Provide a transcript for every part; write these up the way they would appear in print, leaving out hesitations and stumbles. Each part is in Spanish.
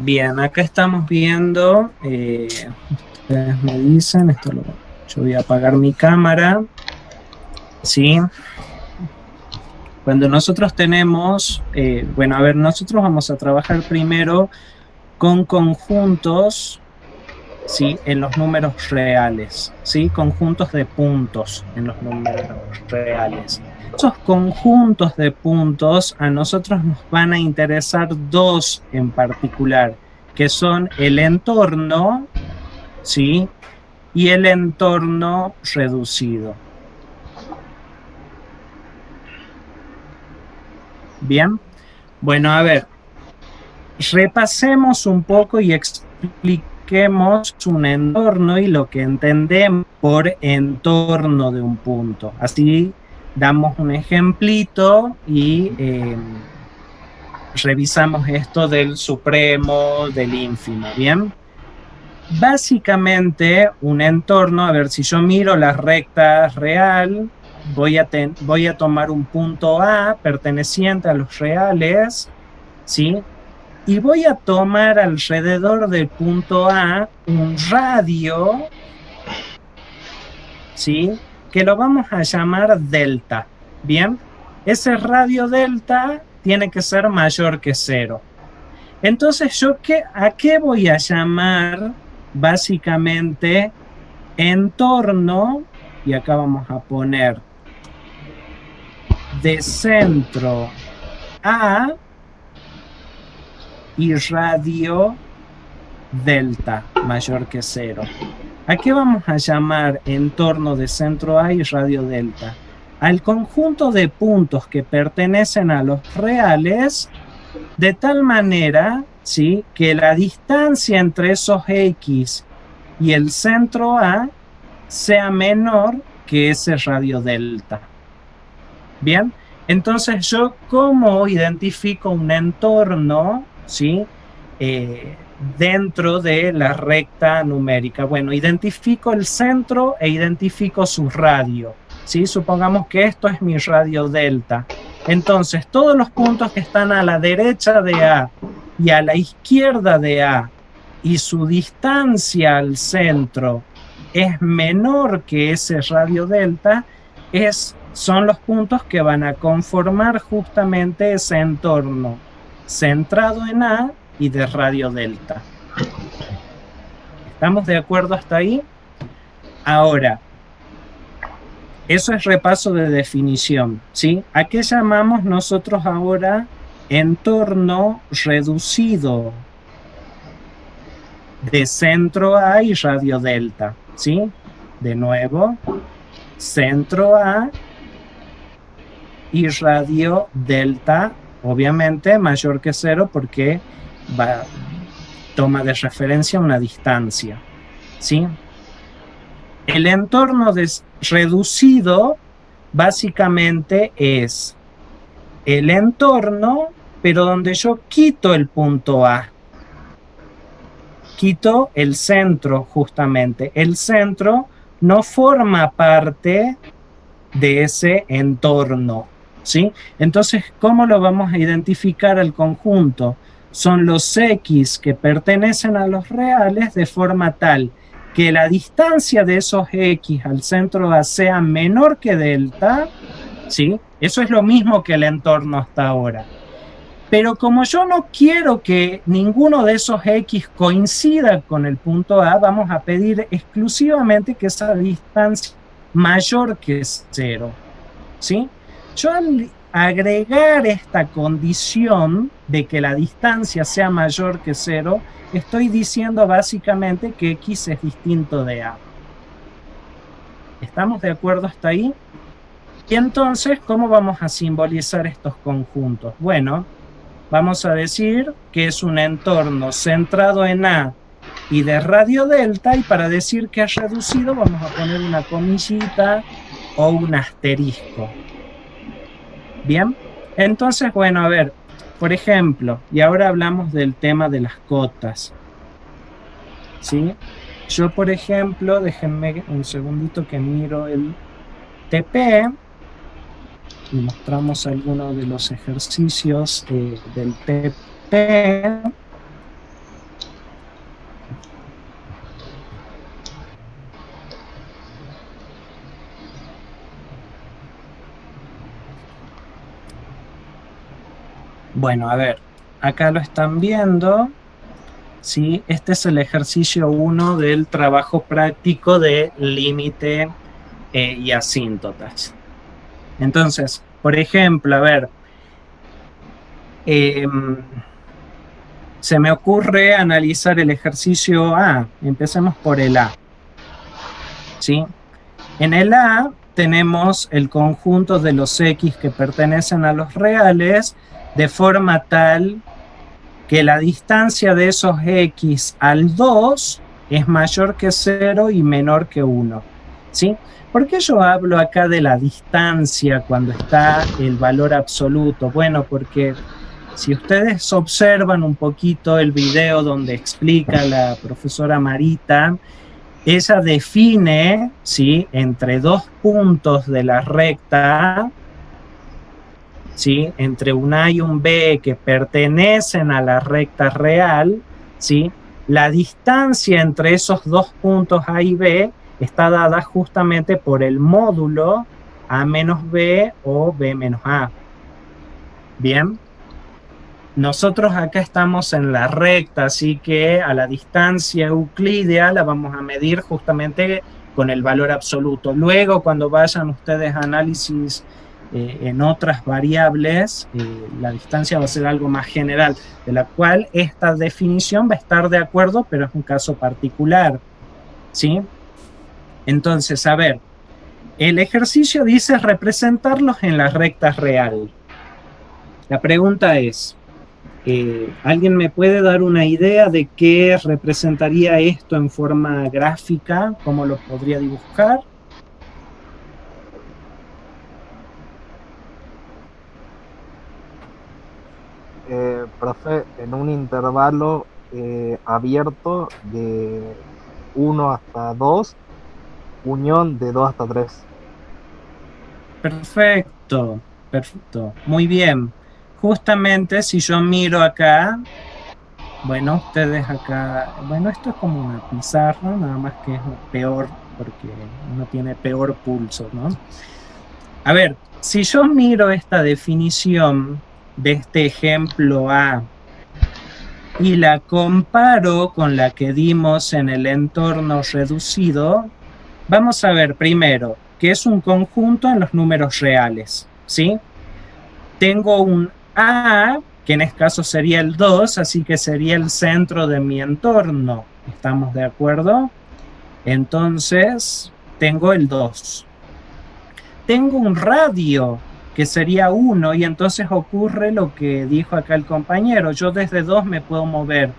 Bien, acá estamos viendo, ustedes me dicen, yo voy a apagar mi cámara, ¿sí? Cuando nosotros tenemos, bueno, a ver, nosotros vamos a trabajar primero con conjuntos, ¿sí? En los números reales, ¿sí? Conjuntos de puntos en los números reales. Esos conjuntos de puntos a nosotros nos van a interesar dos en particular, que son el entorno, ¿sí? Y el entorno reducido. Bien, bueno, a ver, repasemos un poco y expliquemos un entorno y lo que entendemos por entorno de un punto. Así damos un ejemplito y revisamos esto del supremo, del ínfimo, ¿bien? Básicamente, un entorno, a ver, si yo miro la recta real, voy a tomar un punto A perteneciente a los reales, ¿sí? Y voy a tomar alrededor del punto A un radio, ¿sí? Que lo vamos a llamar delta, ¿bien? Ese radio delta tiene que ser mayor que cero. Entonces, ¿a qué voy a llamar básicamente entorno? Y acá vamos a poner de centro A y radio delta mayor que cero. ¿A qué vamos a llamar entorno de centro A y radio delta? Al conjunto de puntos que pertenecen a los reales, de tal manera, ¿sí?, que la distancia entre esos X y el centro A sea menor que ese radio delta. Bien, entonces yo cómo identifico un entorno, ¿sí? Dentro de la recta numérica. Bueno, identifico el centro e identifico su radio, ¿sí? Supongamos que esto es mi radio delta. Entonces, todos los puntos que están a la derecha de A y a la izquierda de A y su distancia al centro es menor que ese radio delta, son los puntos que van a conformar justamente ese entorno centrado en A y de radio delta. ¿Estamos de acuerdo hasta ahí? Ahora, eso es repaso de definición, ¿sí? ¿A qué llamamos nosotros ahora entorno reducido de centro A y radio delta? ¿Sí? De nuevo, centro A y radio delta, obviamente mayor que cero porque toma de referencia una distancia, ¿sí? El entorno reducido básicamente es el entorno, pero donde yo quito el punto A, quito el centro justamente. El centro no forma parte de ese entorno, ¿sí? Entonces, ¿cómo lo vamos a identificar al conjunto? Son los X que pertenecen a los reales de forma tal que la distancia de esos X al centro A sea menor que delta, ¿sí? Eso es lo mismo que el entorno hasta ahora. Pero como yo no quiero que ninguno de esos X coincida con el punto A, vamos a pedir exclusivamente que esa distancia mayor que cero, ¿sí? Yo al agregar esta condición de que la distancia sea mayor que cero, estoy diciendo básicamente que X es distinto de A. ¿Estamos de acuerdo hasta ahí? Y entonces, ¿cómo vamos a simbolizar estos conjuntos? Bueno, vamos a decir que es un entorno centrado en A y de radio delta, y para decir que es reducido vamos a poner una comillita o un asterisco. Bien, entonces, bueno, a ver, por ejemplo, y ahora hablamos del tema de las cotas, ¿sí? Yo, por ejemplo, déjenme un segundito que miro el TP y mostramos algunos de los ejercicios del TP. Bueno, a ver, acá lo están viendo, ¿sí? Este es el ejercicio 1 del trabajo práctico de límite y asíntotas. Entonces, por ejemplo, a ver, eh, se me ocurre analizar el ejercicio A. Empecemos por el A, ¿sí? En el A tenemos el conjunto de los X que pertenecen a los reales de forma tal que la distancia de esos X al 2 es mayor que 0 y menor que 1, ¿sí? ¿Por qué yo hablo acá de la distancia cuando está el valor absoluto? Bueno, porque si ustedes observan un poquito el video donde explica la profesora Marita, ella define, ¿sí?, entre dos puntos de la recta, ¿sí?, entre un A y un B que pertenecen a la recta real, ¿sí?, la distancia entre esos dos puntos A y B está dada justamente por el módulo A menos B o B menos A. Bien. Nosotros acá estamos en la recta, así que a la distancia euclídea la vamos a medir justamente con el valor absoluto. Luego, cuando vayan ustedes a análisis en otras variables, la distancia va a ser algo más general, de la cual esta definición va a estar de acuerdo, pero es un caso particular, ¿sí? Entonces, a ver, el ejercicio dice representarlos en la recta real. La pregunta es, ¿alguien me puede dar una idea de qué representaría esto en forma gráfica? ¿Cómo lo podría dibujar? Profe, en un intervalo abierto de 1 hasta 2, unión de 2 hasta 3. Perfecto, perfecto, muy bien. Justamente si yo miro acá, bueno, ustedes acá, bueno, esto es como una pizarra, nada más que es peor porque uno tiene peor pulso, ¿no? A ver, si yo miro esta definición de este ejemplo A y la comparo con la que dimos en el entorno reducido, vamos a ver primero que es un conjunto en los números reales, ¿sí? Tengo un A, que en este caso sería el 2, así que sería el centro de mi entorno. ¿Estamos de acuerdo? Entonces, tengo el 2. Tengo un radio, que sería 1, y entonces ocurre lo que dijo acá el compañero. Yo desde 2 me puedo mover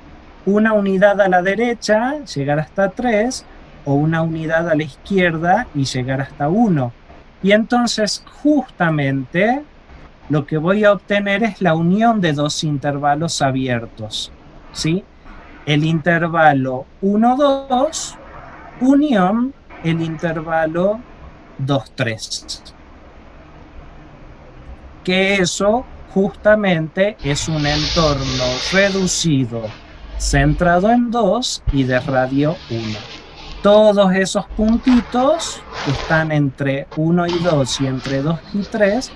una unidad a la derecha, llegar hasta 3, o una unidad a la izquierda y llegar hasta 1. Y entonces justamente lo que voy a obtener es la unión de dos intervalos abiertos, ¿sí? El intervalo 1, 2, unión el intervalo 2, 3. Que eso justamente es un entorno reducido, centrado en 2 y de radio 1. Todos esos puntitos que están entre 1 y 2 y entre 2 y 3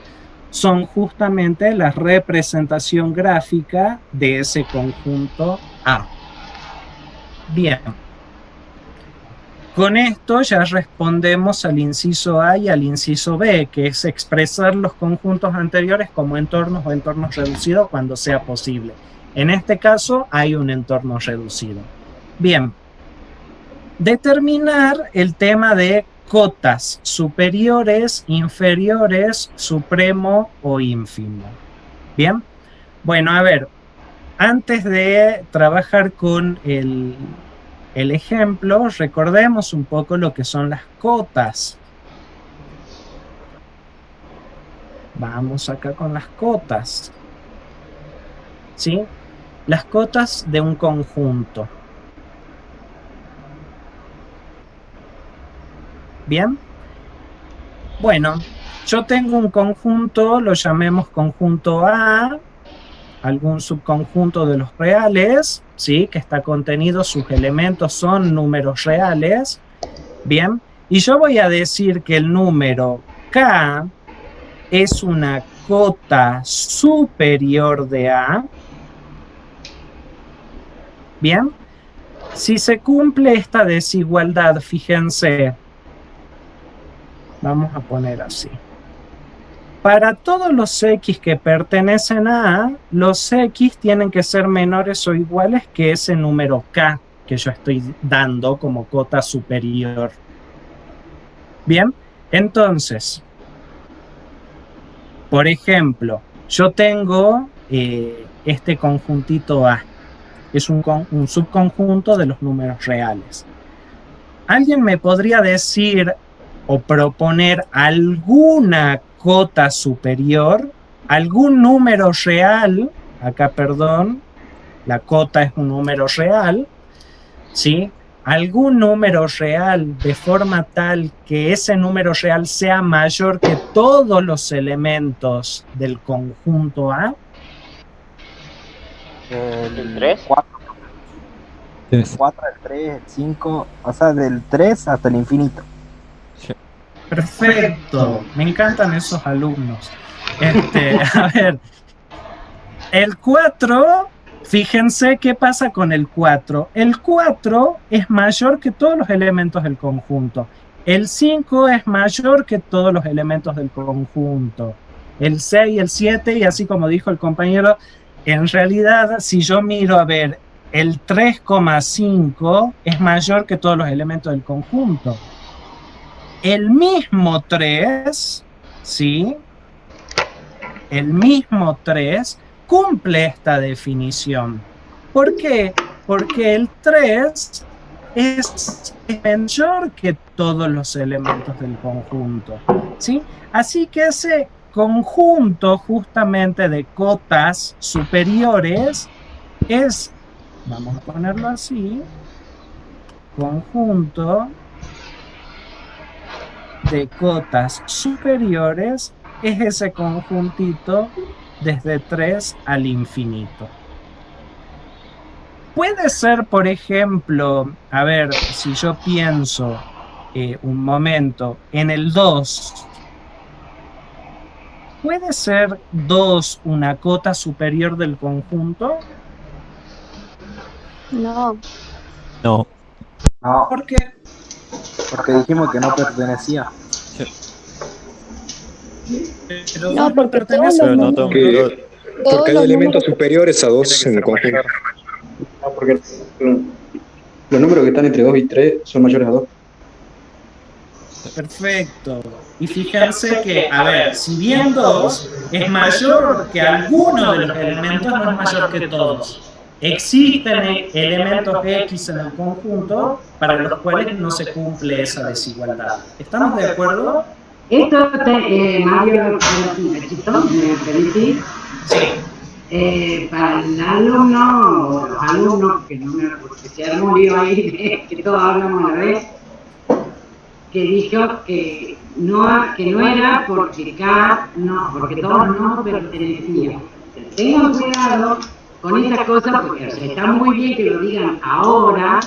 son justamente la representación gráfica de ese conjunto A. Bien. Con esto ya respondemos al inciso A y al inciso B, que es expresar los conjuntos anteriores como entornos o entornos reducidos cuando sea posible. En este caso hay un entorno reducido. Bien. Determinar el tema de cotas superiores, inferiores, supremo o ínfimo. Bien. Bueno, a ver, antes de trabajar con el ejemplo, recordemos un poco lo que son las cotas. Vamos acá con las cotas, ¿sí? Las cotas de un conjunto. ¿Bien? Bueno, yo tengo un conjunto, lo llamemos conjunto A, algún subconjunto de los reales, ¿sí? Que está contenido, sus elementos son números reales. Bien, y yo voy a decir que el número K es una cota superior de A. Bien, si se cumple esta desigualdad, fíjense, vamos a poner así. Para todos los X que pertenecen a A, los X tienen que ser menores o iguales que ese número K que yo estoy dando como cota superior. Bien, entonces, por ejemplo, yo tengo este conjuntito A, es un subconjunto de los números reales. ¿Alguien me podría decir o proponer alguna cota superior, algún número real? Acá, perdón, la cota es un número real, ¿sí? Algún número real de forma tal que ese número real sea mayor que todos los elementos del conjunto A. El 3. 4, Tres. 4, el 3, el 5, o sea, del 3 hasta el infinito. Perfecto, me encantan esos alumnos. A ver, el 4, fíjense qué pasa con el 4. El 4 es mayor que todos los elementos del conjunto. El 5 es mayor que todos los elementos del conjunto. El 6, el 7, y así como dijo el compañero, en realidad, si yo miro a ver, el 3,5 es mayor que todos los elementos del conjunto. El mismo 3, ¿sí? El mismo 3 cumple esta definición. ¿Por qué? Porque el 3 es mayor que todos los elementos del conjunto, ¿sí? Así que ese conjunto justamente de cotas superiores es, vamos a ponerlo así, conjunto de cotas superiores es ese conjuntito desde 3 al infinito. Puede ser, por ejemplo, a ver, si yo pienso un momento en el 2, ¿puede ser 2 una cota superior del conjunto? No. No. No, ¿Por qué? porque dijimos que no pertenecía. Pero No, no porque pertenece todos Pero los no números- todo. todos Porque hay los elementos números- superiores a 2 en el conjunto. No, porque los números que están entre 2 y 3 son mayores a 2. Perfecto. Y fíjense que, a ver, si bien 2 es mayor que alguno de los elementos, no es mayor que todos. Existen elementos X en el conjunto para los cuales no se cumple esa desigualdad. ¿Estamos de acuerdo? Esto, Mario, Nachito, ¿me permitís? Para el alumno o los alumnos, que no me porque se armó un lío ahí, que todos hablamos a la vez, que dijo que no era porque K, no, porque todos no pertenecían. Tengan cuidado con esas cosas porque está muy bien que lo digan ahora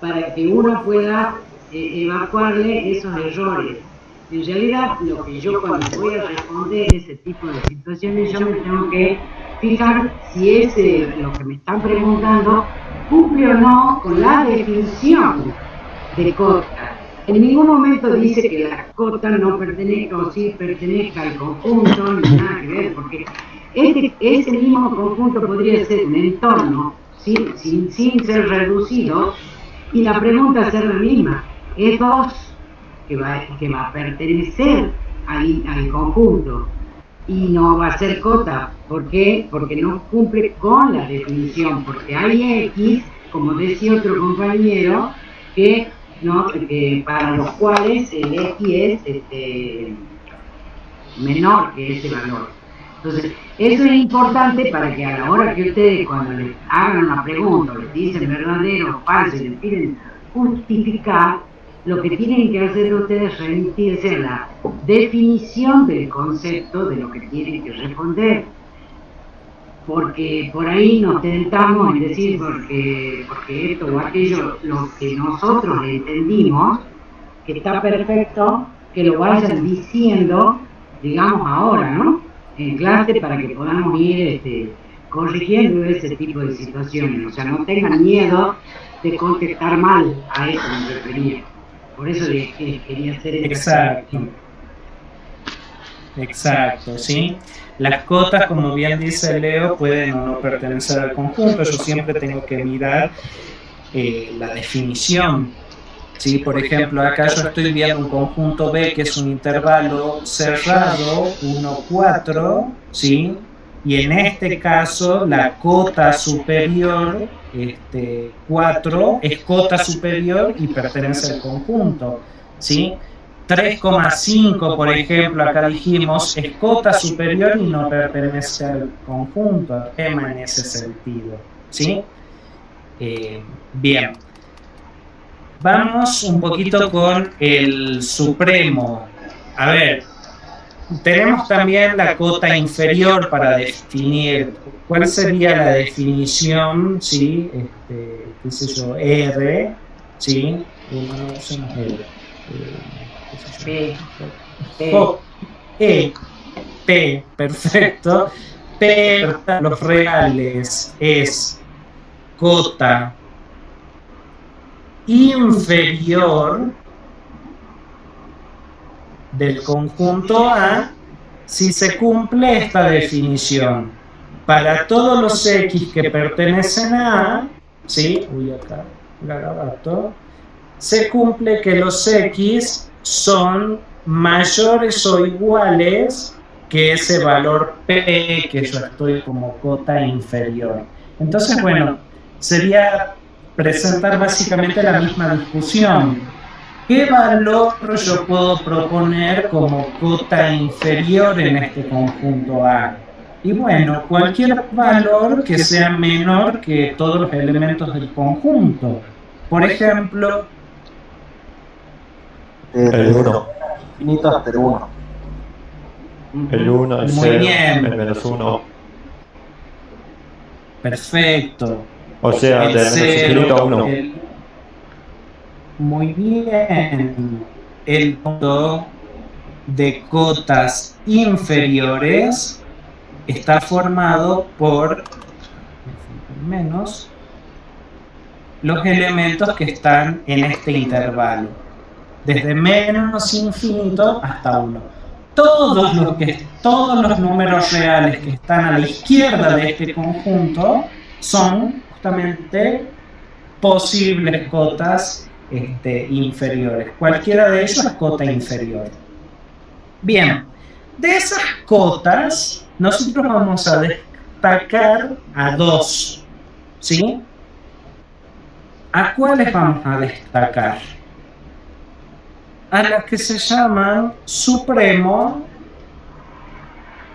para que uno pueda evacuarle esos errores. En realidad, lo que yo cuando voy a responder ese tipo de situaciones, yo me tengo que fijar si lo que me están preguntando cumple o no con la definición de cota. En ningún momento dice que la cota no pertenezca o sí pertenezca al conjunto, ni nada que ver, porque ese mismo conjunto podría ser un entorno sin ser reducido, y la pregunta ser la misma. Es 2 que va a pertenecer al conjunto y no va a ser cota. ¿Por qué? Porque no cumple con la definición, porque hay X, como decía otro compañero, que para los cuales el X es menor que ese valor. Entonces, eso es importante para que a la hora que ustedes, cuando les hagan una pregunta, les dicen verdadero o falso y les piden justificar, lo que tienen que hacer ustedes es remitirse a la definición del concepto de lo que tienen que responder. Porque por ahí nos tentamos en decir porque esto o aquello, lo que nosotros entendimos, que está perfecto, que lo vayan diciendo digamos ahora, ¿no? En clase para que podamos ir corrigiendo ese tipo de situaciones. O sea, no tengan miedo de contestar mal, a eso me refería. Por eso quería hacer esa Exacto. Exacto, ¿sí? Las cotas, como bien dice Leo, pueden o no pertenecer al conjunto. Yo siempre tengo que mirar la definición. ¿Sí? Por ejemplo, acá yo estoy viendo un conjunto B que es un intervalo cerrado, 1, 4, ¿sí? Y en este caso la cota superior, 4, es cota superior y pertenece al conjunto, ¿sí? 3,5, por ejemplo, acá dijimos, es cota superior y no pertenece al conjunto, tema en ese sentido, ¿sí? Bien. Vamos un poquito con el supremo. A ver, tenemos también la cota inferior para definir. ¿Cuál sería la definición? ¿Sí? ¿Qué sé yo? R, ¿sí? No usemos R. P, E, P, perfecto. P, los reales es cota inferior del conjunto A si se cumple esta definición. Para todos los X que pertenecen a A, ¿sí? Acá, garabato, se cumple que los X son mayores o iguales que ese valor P que yo estoy como cota inferior. Entonces, bueno, sería presentar básicamente la misma discusión. ¿Qué valor yo puedo proponer como cota inferior en este conjunto A? Y bueno, cualquier valor que sea menor que todos los elementos del conjunto. Por ejemplo, El 1. Infinito hasta el 1. El 1, el Muy 0, bien. el menos 1. Perfecto. O sea, El de menos cero, infinito a 1. Muy bien. El punto de cotas inferiores está formado por menos los elementos que están en este intervalo, desde menos infinito hasta 1. Todos los números reales que están a la izquierda de este conjunto son justamente posibles cotas inferiores. Cualquiera de ellos es cota inferior. Bien, de esas cotas, nosotros vamos a destacar a dos, ¿sí? ¿A cuáles vamos a destacar? A las que se llaman supremo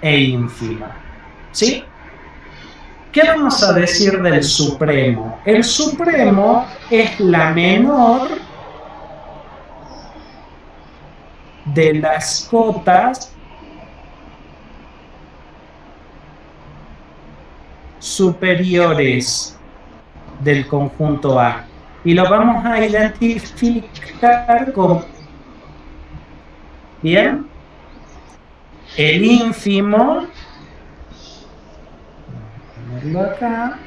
e ínfima, ¿sí? ¿Qué vamos a decir del supremo? El supremo es la menor de las cotas superiores del conjunto A. Y lo vamos a identificar con, ¿bien? El ínfimo, voy a ponerlo acá,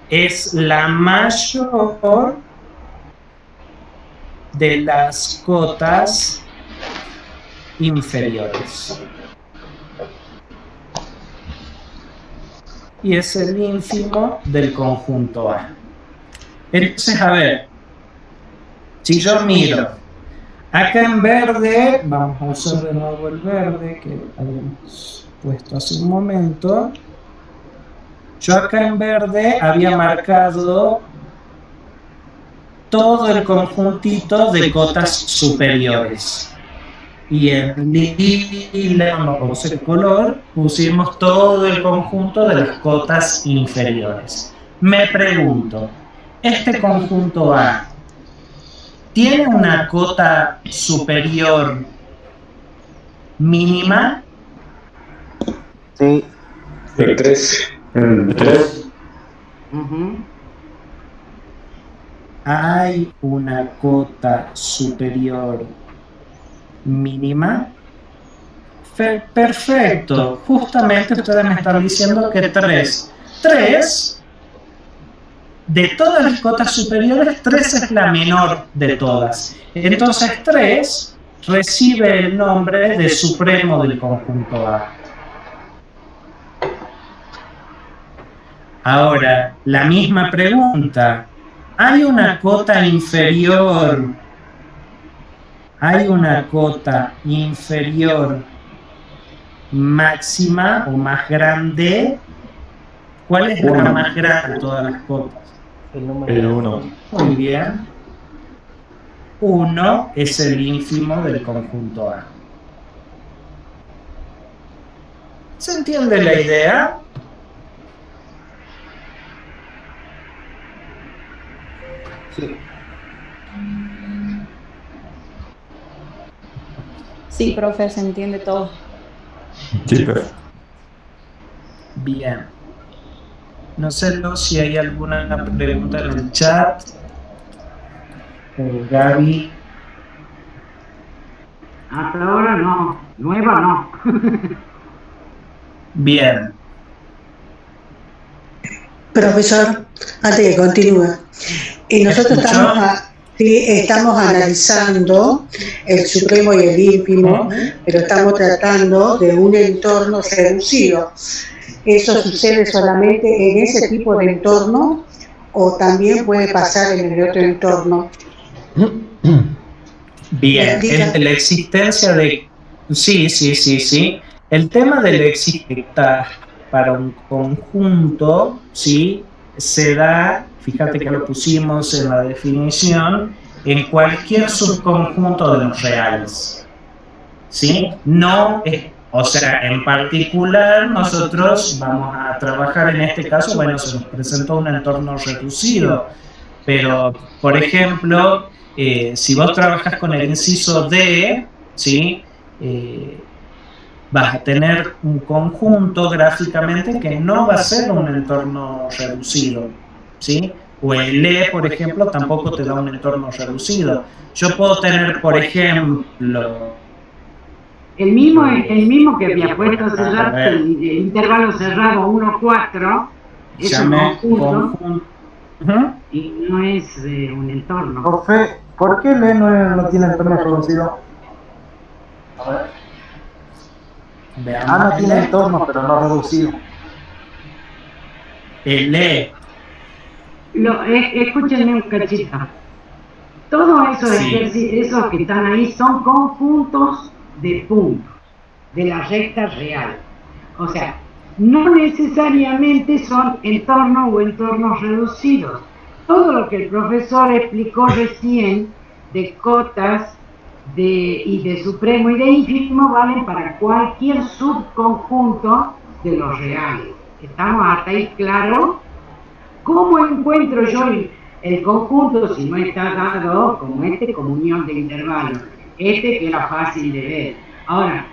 es la mayor de las cotas inferiores. Y es el ínfimo del conjunto A. Entonces, a ver, si yo miro, acá en verde, vamos a usar de nuevo el verde que habíamos puesto hace un momento. Yo acá en verde había marcado todo el conjuntito de cotas superiores. Y en lila, no puse el color, pusimos todo el conjunto de las cotas inferiores. Me pregunto, ¿este conjunto A tiene una cota superior mínima? Sí. El 3. El 3. hay una cota superior mínima. Perfecto. Justamente ustedes me están diciendo que 3. 3, de todas las cotas superiores, 3 es la menor de todas. Entonces 3 recibe el nombre de supremo del conjunto A. Ahora, la misma pregunta. ¿Hay una cota inferior? ¿Hay una cota inferior máxima o más grande? ¿Cuál es la más grande de todas las cotas? El 1. Muy bien. 1 es el ínfimo del conjunto A. ¿Se entiende la idea? Sí, profe, se entiende todo. Sí, profe. Bien. No sé si hay alguna pregunta en el chat. Gaby. Hasta ahora no, nueva no. Bien. Profesor, antes que continúe, nosotros estamos analizando el supremo y el ínfimo, pero estamos tratando de un entorno reducido. ¿Eso sucede solamente en ese tipo de entorno o también puede pasar en el otro entorno? Bien, la existencia de... Sí. El tema de la existencia para un conjunto, ¿sí? Se da, fíjate que lo pusimos en la definición, en cualquier subconjunto de los reales, ¿sí? No es... O sea, en particular nosotros vamos a trabajar en este caso, bueno, se nos presentó un entorno reducido, pero, por ejemplo, si vos trabajas con el inciso D, ¿sí? Vas a tener un conjunto gráficamente que no va a ser un entorno reducido, ¿sí? O el E, por ejemplo, tampoco te da un entorno reducido. Yo puedo tener, por ejemplo... El mismo que había puesto cerrado, el intervalo cerrado 1, 4, es un conjunto y no es un entorno. Profe, ¿por qué el E no tiene entorno reducido? A ver. No tiene entorno, pero no reducido. El E. Escúchenme un cachito. Todos esos que están ahí son conjuntos de puntos de la recta real. O sea, no necesariamente son entornos o entornos reducidos. Todo lo que el profesor explicó recién de cotas y de supremo y de ínfimo valen para cualquier subconjunto de los reales. ¿Estamos hasta ahí claros? ¿Cómo encuentro yo el conjunto si no está dado como como unión de intervalos? Que era fácil de ver. Ahora,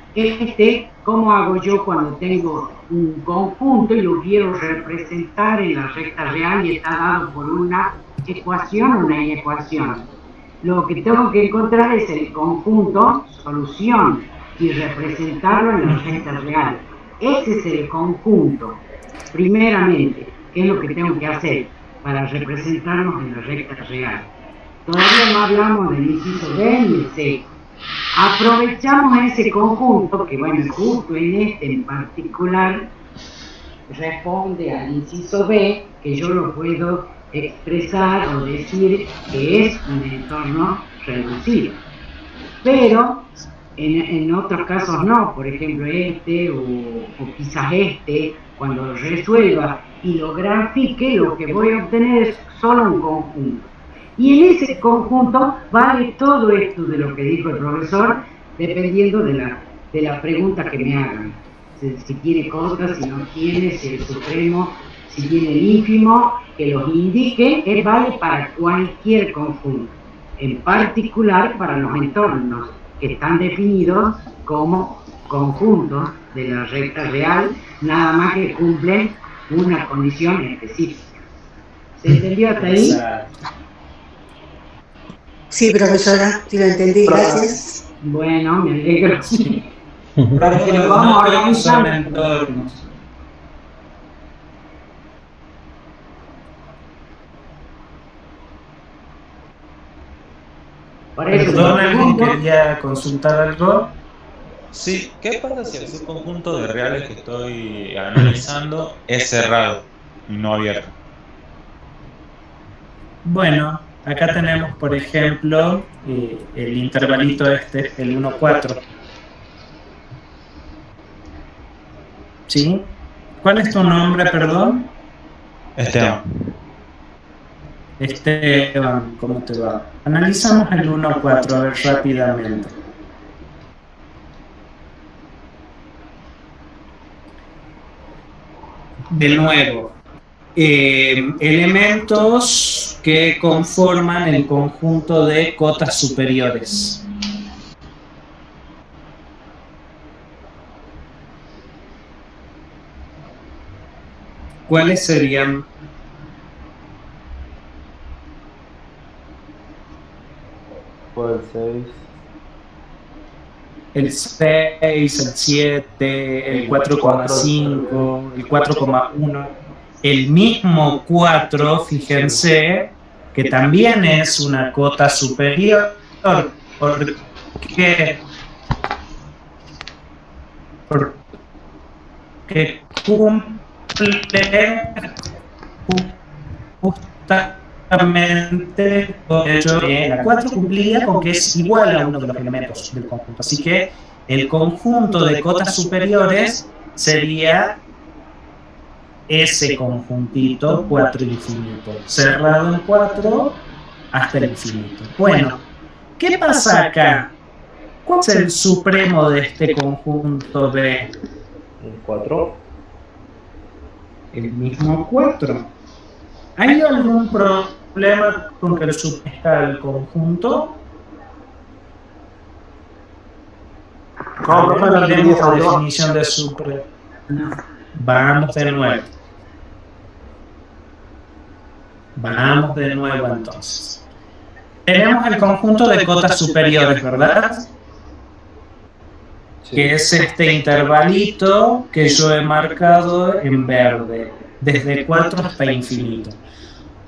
¿cómo hago yo cuando tengo un conjunto y lo quiero representar en la recta real y está dado por una ecuación o una inecuación? Lo que tengo que encontrar es el conjunto, solución, y representarlo en la recta real. Ese es el conjunto, primeramente, que es lo que tengo que hacer para representarnos en la recta real. Todavía no hablamos del inciso B ni el C. Aprovechamos ese conjunto, que bueno, justo en particular responde al inciso B, que yo lo puedo expresar o decir que es un entorno reducido. Pero en otros casos no, por ejemplo o quizás cuando lo resuelva y lo grafique, lo que voy a obtener es solo un conjunto. Y en ese conjunto vale todo esto de lo que dijo el profesor, dependiendo de la pregunta que me hagan. Si tiene cotas, si no tiene, si es supremo, si tiene el ínfimo, que los indique, vale para cualquier conjunto. En particular para los entornos, que están definidos como conjuntos de la recta real, nada más que cumplen una condición específica. ¿Se entendió hasta ahí? Sí, profesora, sí lo entendí, gracias. Bueno, me alegro. Sí. Porque Pero no vamos a todos son organizar. entornos. Por eso Perdón, te ¿alguien pregunto. quería consultar algo? Sí, ¿qué pasa si el subconjunto de reales que estoy analizando es cerrado y no abierto? Bueno, acá tenemos, por ejemplo, el intervalito este, el 1, 4. ¿Sí? ¿Cuál es tu nombre, perdón? Esteban. Esteban, ¿cómo te va? Analizamos el 1, 4, a ver rápidamente. De nuevo, elementos que conforman el conjunto de cotas superiores. ¿Cuáles serían? Por el 6. El 6, el 7, el 4,5, el 4,1. El mismo 4, fíjense, que también es una cota superior, porque cumple justamente con el hecho de la 4 cumplía con que es igual a uno de los elementos del conjunto. Así que el conjunto de cotas superiores sería ese conjuntito 4 infinito, cerrado en 4 hasta el infinito. Bueno, ¿qué pasa acá? ¿Cuál es el supremo de este conjunto B? El 4. El mismo 4. ¿Hay algún problema con que suprima el conjunto? No, profe, no entendí esa última. Definición de supremo. Vamos de nuevo. Vamos de nuevo entonces. Tenemos el conjunto de cotas superiores, ¿verdad? Sí. Que es este intervalito que yo he marcado en verde, desde 4 hasta infinito.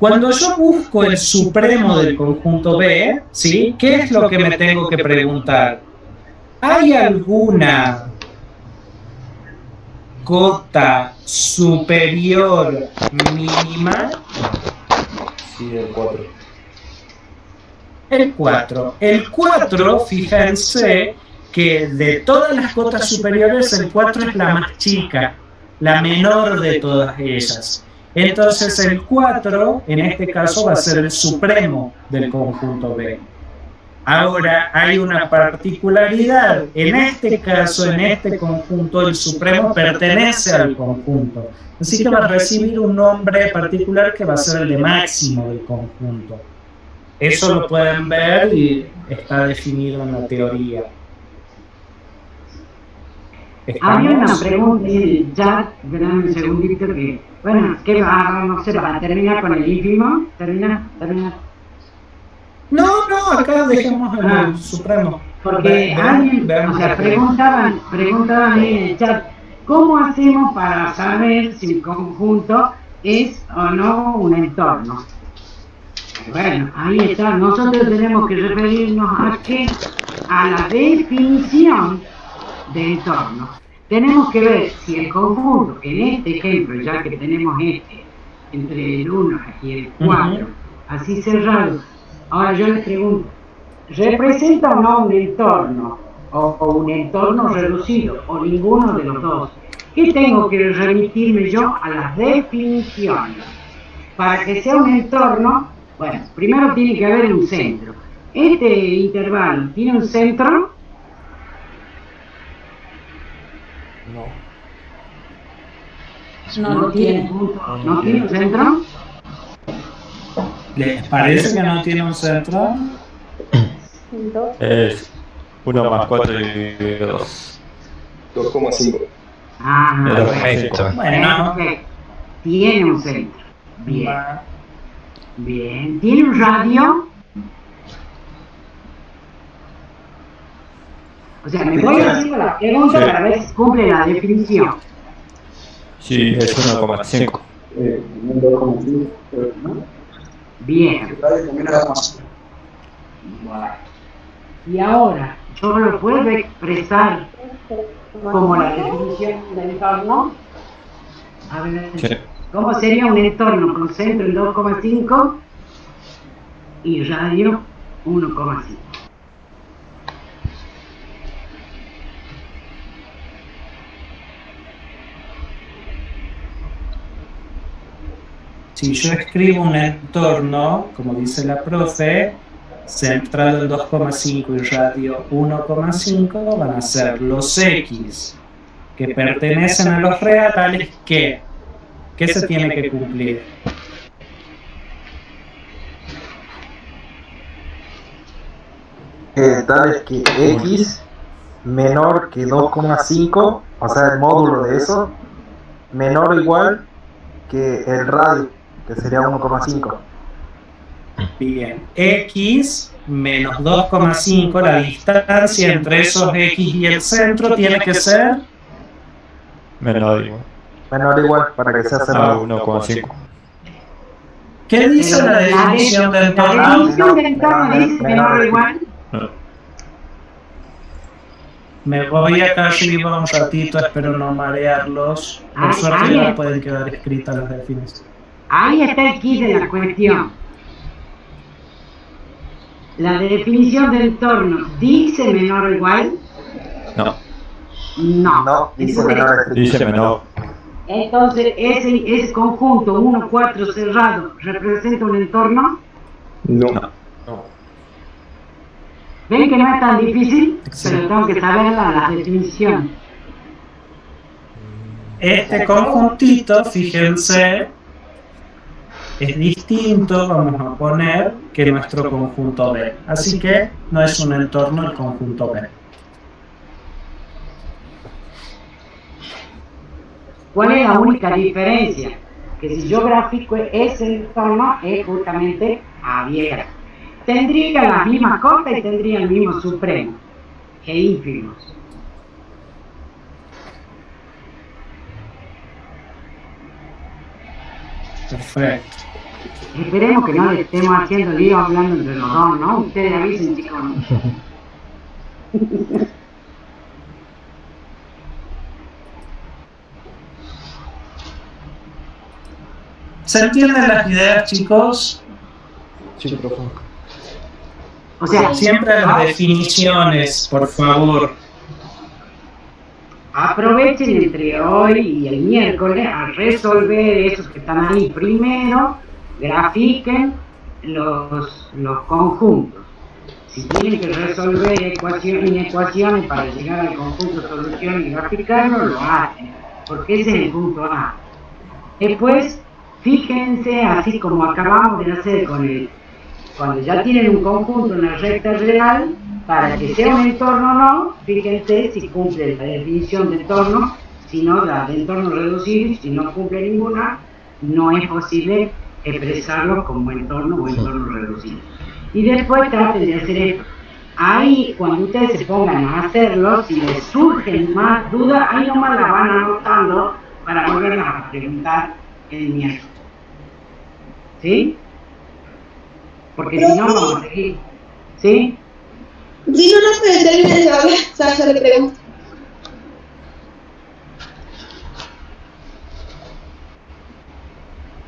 Cuando yo busco el supremo del conjunto B, ¿sí? ¿Qué es lo que me tengo que preguntar? ¿Hay alguna cota superior mínima? Sí, el 4. El 4. El 4, fíjense que de todas las cotas superiores, el 4 es la más chica, la menor de todas ellas. Entonces el 4, en este caso, va a ser el supremo del conjunto B. Ahora, hay una particularidad. En este caso, en este conjunto, el supremo pertenece al conjunto. Así que va a recibir un nombre particular que va a ser el de máximo del conjunto. Eso lo pueden ver y está definido en la teoría. Había una pregunta en el chat, espérame un segundito que, bueno, ¿qué va? No sé, ¿va a terminar con el ínfimo? ¿Termina? No, acá dejemos el supremo. Porque alguien, o sea, preguntaban en el chat, ¿cómo hacemos para saber si el conjunto es o no un entorno? Bueno, ahí está, nosotros tenemos que referirnos a qué, a la definición de entorno. Tenemos que ver si el conjunto, en este ejemplo, ya que tenemos este, entre el 1 y el 4, así cerrado, ahora yo les pregunto, ¿representa o no un entorno? O un entorno reducido, o ninguno de los dos. ¿Qué tengo que remitirme yo a las definiciones? Para que sea un entorno, bueno, primero tiene que haber un centro. Este intervalo tiene un centro. No lo tiene. ¿No tiene un centro? ¿Les parece que no tiene un centro? Es 1 más 4 y 2. 2,5. Ah, Perfecto. Bueno, perfecto. Tiene un centro. Bien. Bien. ¿Tiene un radio? O sea, me voy haciendo la pregunta para ver si cumple la definición. Sí, es 1,5. 2,5, ¿no? Bien. Bueno. Y ahora, yo lo puedo expresar como la definición del entorno. A ver, Sí. ¿cómo sería un entorno con centro en 2,5 y radio 1,5? Si yo escribo un entorno, como dice la profe, centrado en 2,5 y radio 1,5, van a ser los X que pertenecen a los reales que se tiene que cumplir. Tales que X menor que 2,5, o sea, el módulo de eso, menor o igual que el radio, que sería 1,5. Bien, X menos 2,5, la distancia entre esos X y el centro tiene que ser Menor igual. Menor o igual, para que sea A cerrado. 1,5. ¿Qué dice la definición del La entorno? definición del entorno dice menor o igual. Me voy acá arriba un ratito, espero no marearlos. Por suerte ya pueden quedar escritas las definiciones. Ahí está el kit de la cuestión. La definición del entorno dice menor o igual. No, No. Dice menor estricto. dice menor. Entonces, ese conjunto 1, 4 cerrado representa un entorno. No. ¿Ven que no es tan difícil? Excelente. Pero tengo que saber la definición. Este conjuntito, fíjense, es distinto, vamos a poner, que nuestro conjunto B. Así que no es un entorno el conjunto B. ¿Cuál es la única diferencia? Que si yo grafico ese entorno es justamente abierto. Tendría las mismas cosas y tendría el mismo supremo e ínfimos. Perfecto. Esperemos que no le estemos haciendo lío hablando entre los dos, ¿no? Ustedes avisen, chicos. ¿Se entienden las ideas, chicos? Sí, profe. O sea, Siempre las definiciones, por favor. aprovechen entre hoy y el miércoles a resolver esos que están ahí primero, grafiquen los conjuntos. Si tienen que resolver inecuaciones para llegar al conjunto solución y graficarlo, lo hacen, porque ese es el punto A. Después, fíjense, así como acabamos de hacer cuando ya tienen un conjunto en la recta real, para que sea un entorno o no, fíjense si cumple la definición de entorno, si no la de entorno reducido, si no cumple ninguna, no es posible expresarlo como entorno o entorno reducido. Y después traten de hacer esto. Ahí, cuando ustedes se pongan a hacerlo, si les surgen más dudas, ahí nomás las van anotando para volverlas a preguntar el miércoles. ¿Sí? Porque si no, vamos a seguir. ¿Sí? Sí, no, pero termina de hablar, ya le pregunto.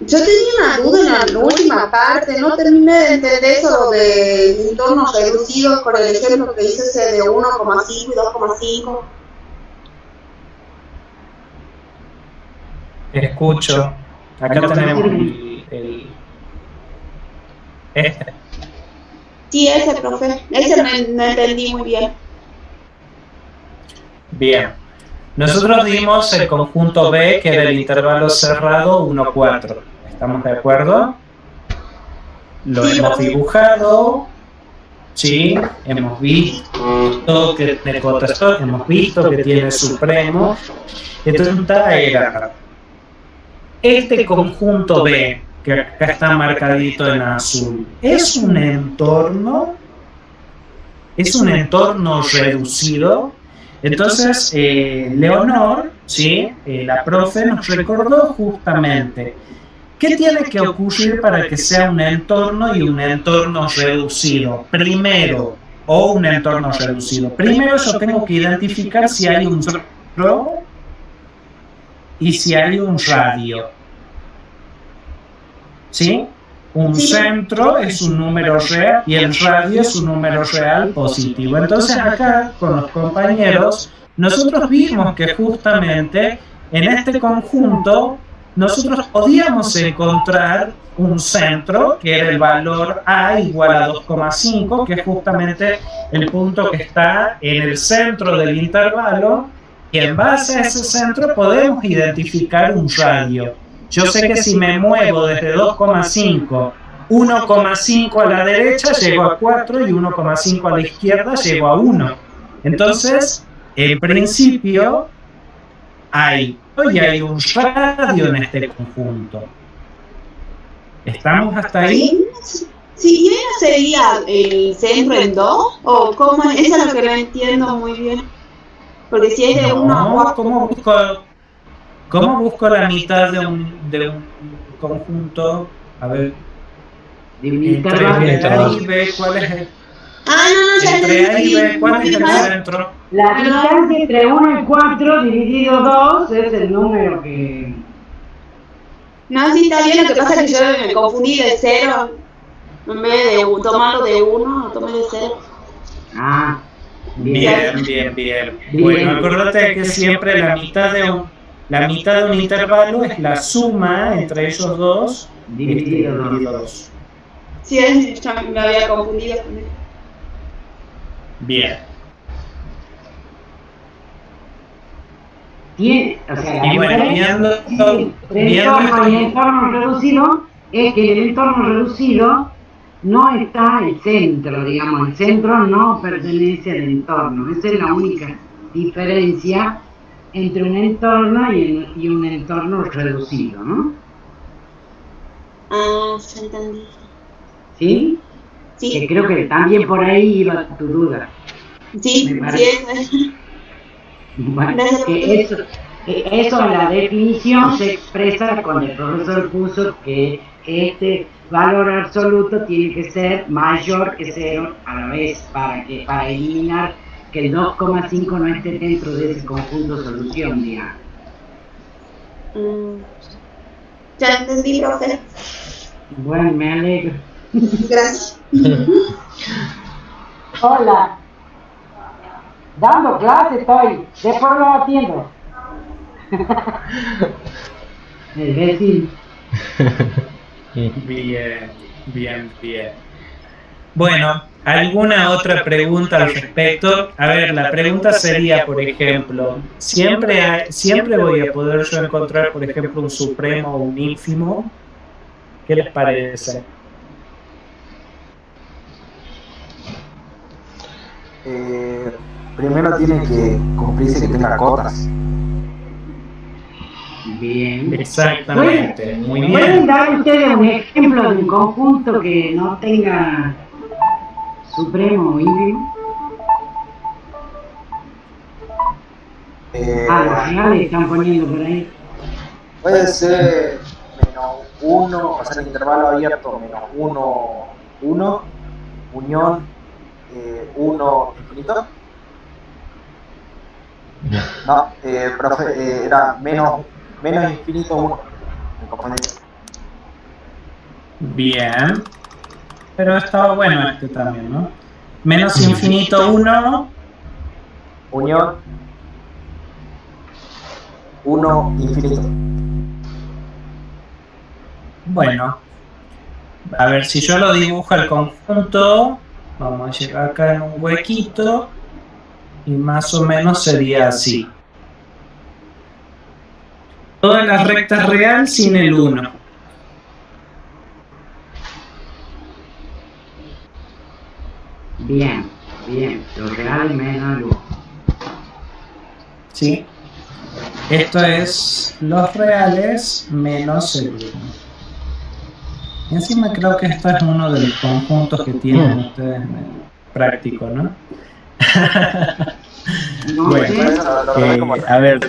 Yo tenía una duda en la última parte, no terminé de entender eso de entornos reducidos con el ejemplo que hice ese de 1,5 y 2,5. Escucho. Acá tenemos este. Sí, ese, profe, ese no entendí muy bien. Bien. Nosotros dimos el conjunto B, que era el intervalo cerrado 1, 4. ¿Estamos de acuerdo? Lo hemos dibujado. Sí, hemos visto que tiene contexto, hemos visto que tiene supremo. Entonces era este conjunto B, que acá está marcadito en azul, ¿es un entorno? es un entorno reducido. Entonces, Leonor, ¿sí? La profe nos recordó justamente qué tiene que ocurrir para que sea un entorno y un entorno reducido. Primero, o un entorno reducido. Primero yo tengo que identificar si hay un centro y si hay un radio. ¿Sí? Un centro es un número real y el radio es un número real positivo. Entonces acá con los compañeros nosotros vimos que justamente en este conjunto nosotros podíamos encontrar un centro que era el valor A igual a 2,5, que es justamente el punto que está en el centro del intervalo, y en base a ese centro podemos identificar un radio. Yo sé que si me muevo desde 2,5, 1,5 a la derecha llego a 4 y 1,5 a la izquierda llego a 1. Entonces, en principio, hay un radio en este conjunto. ¿Estamos hasta ahí? Si Y no sería el centro en 2, o cómo es, eso es lo que no entiendo muy bien. Porque si es de 1 a 4. ¿Cómo busco la mitad de un conjunto? A ver. Entre A y B, ¿cuál es el? Entre A y B, ¿cuál es el centro? La distancia entre 1 y 4 dividido 2 es el número que... No, sí está bien, lo que pasa es que yo me confundí de 0. En vez de tomarlo de 1, lo tomé de 0. Ah, Bien. Bueno, acuérdate que siempre la mitad de un intervalo es la suma entre ellos dos dividido 2. Sí, yo me había confundido con él. Bien. O sea, y bueno, viendo el entorno reducido es que en el entorno reducido no está el centro, digamos, el centro no pertenece al entorno. Esa es la única diferencia entre un entorno y un entorno reducido, ¿no? Ah, ya entendí. ¿Sí? Sí. Que creo que también por ahí iba tu duda. Sí, sí. Bueno, que eso en la definición se expresa cuando el profesor puso que este valor absoluto tiene que ser mayor que 0 a la vez para eliminar que el 2,5 no esté dentro de ese conjunto solución, digamos. Ya entendí, profe. Bueno, me alegro. Gracias. Hola. Dando clase estoy. Después lo atiendo. El vecino. Bien. Bueno, ¿alguna otra pregunta al respecto? A ver, la pregunta sería, por ejemplo, ¿siempre voy a poder yo encontrar, por ejemplo, un supremo o un ínfimo? ¿Qué les parece? Primero tiene que cumplirse que tenga cotas. Bien. Exactamente. Muy bien. ¿Pueden dar ustedes un ejemplo de un conjunto que no tenga supremo o ínfimo? Los reales están poniendo por ahí. Puede ser -1, o sea, el intervalo abierto -1, unión 1 infinito. No, profe, era menos infinito 1. Me confundí. Bien. Pero estaba bueno este también, ¿no? Menos infinito 1. Unión 1 infinito. Bueno. A ver, si yo lo dibujo al conjunto, vamos a llegar acá en un huequito y más o menos sería así. Toda la recta real sin el 1. Bien. Los reales menos el 1. ¿Sí? Esto es los reales menos el 1. Y encima creo que esto es uno de los conjuntos que tienen ustedes en el práctico, ¿no? No sé. Bueno, a ver.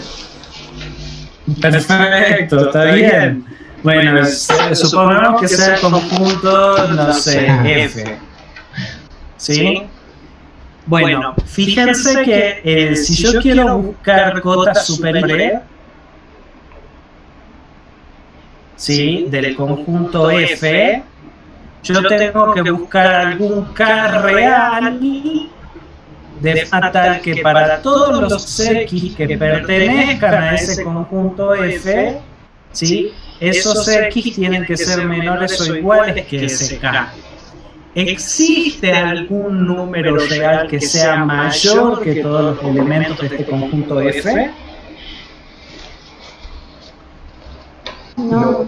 Perfecto, está bien. Bueno, supongamos que sea el conjunto, no sé, F. ¿Sí? Bueno, fíjense que si yo quiero buscar cotas superiores, ¿sí?, del conjunto F, yo tengo que buscar algún K real de forma tal que para todos los X que pertenezcan a ese conjunto F, ¿sí?, esos X tienen que ser menores o iguales que ese K. ¿Existe algún número real que sea mayor que todos los elementos de este conjunto F? No.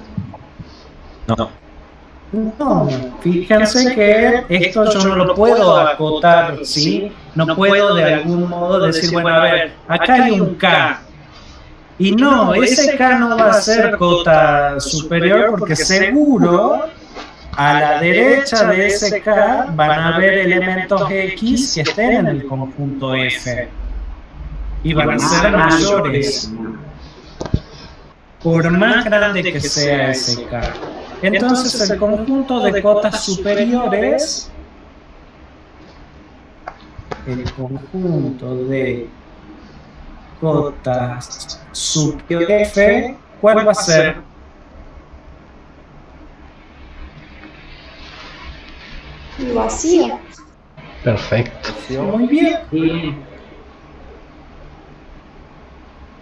No, fíjense que esto yo no lo puedo acotar, ¿sí? No puedo de algún modo decir, bueno, a ver, acá hay un K. Y no, ese K no va a ser cota superior porque seguro a la derecha de ese K van a haber elementos X que estén en el conjunto F. Y van a ser mayores, por más grande que sea ese K. Entonces el conjunto de cotas superiores, superiores F, ¿cuál va a ser? Vacío. Perfecto. Muy bien.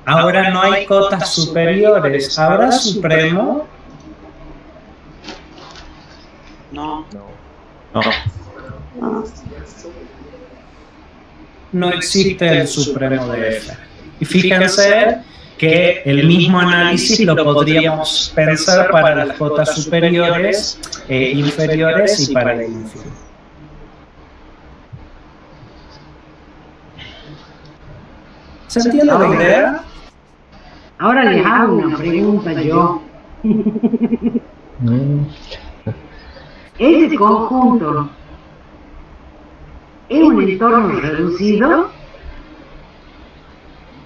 Ahora no hay cotas superiores. ¿Habrá supremo? No. No existe el supremo de F. Y fíjense que el mismo análisis lo podríamos pensar para las cotas superiores, inferiores y para el infinito. ¿Se entiende la idea? Ahora les hago una pregunta yo. ¿Ese conjunto es un entorno reducido?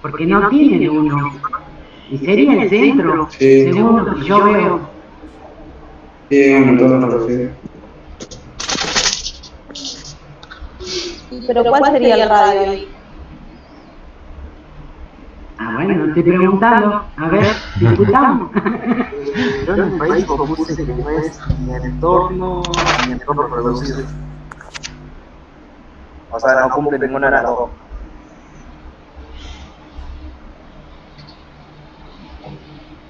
Porque no tiene uno. Y sería el centro, Sí. según lo que yo veo. Sí, es un entorno reducido. Pero ¿cuál sería el radio ahí? Ah, bueno, estoy preguntando. A ver, discutamos. Yo en el país puse que no es ni entorno reducido. O sea, no cumple ninguna de las dos.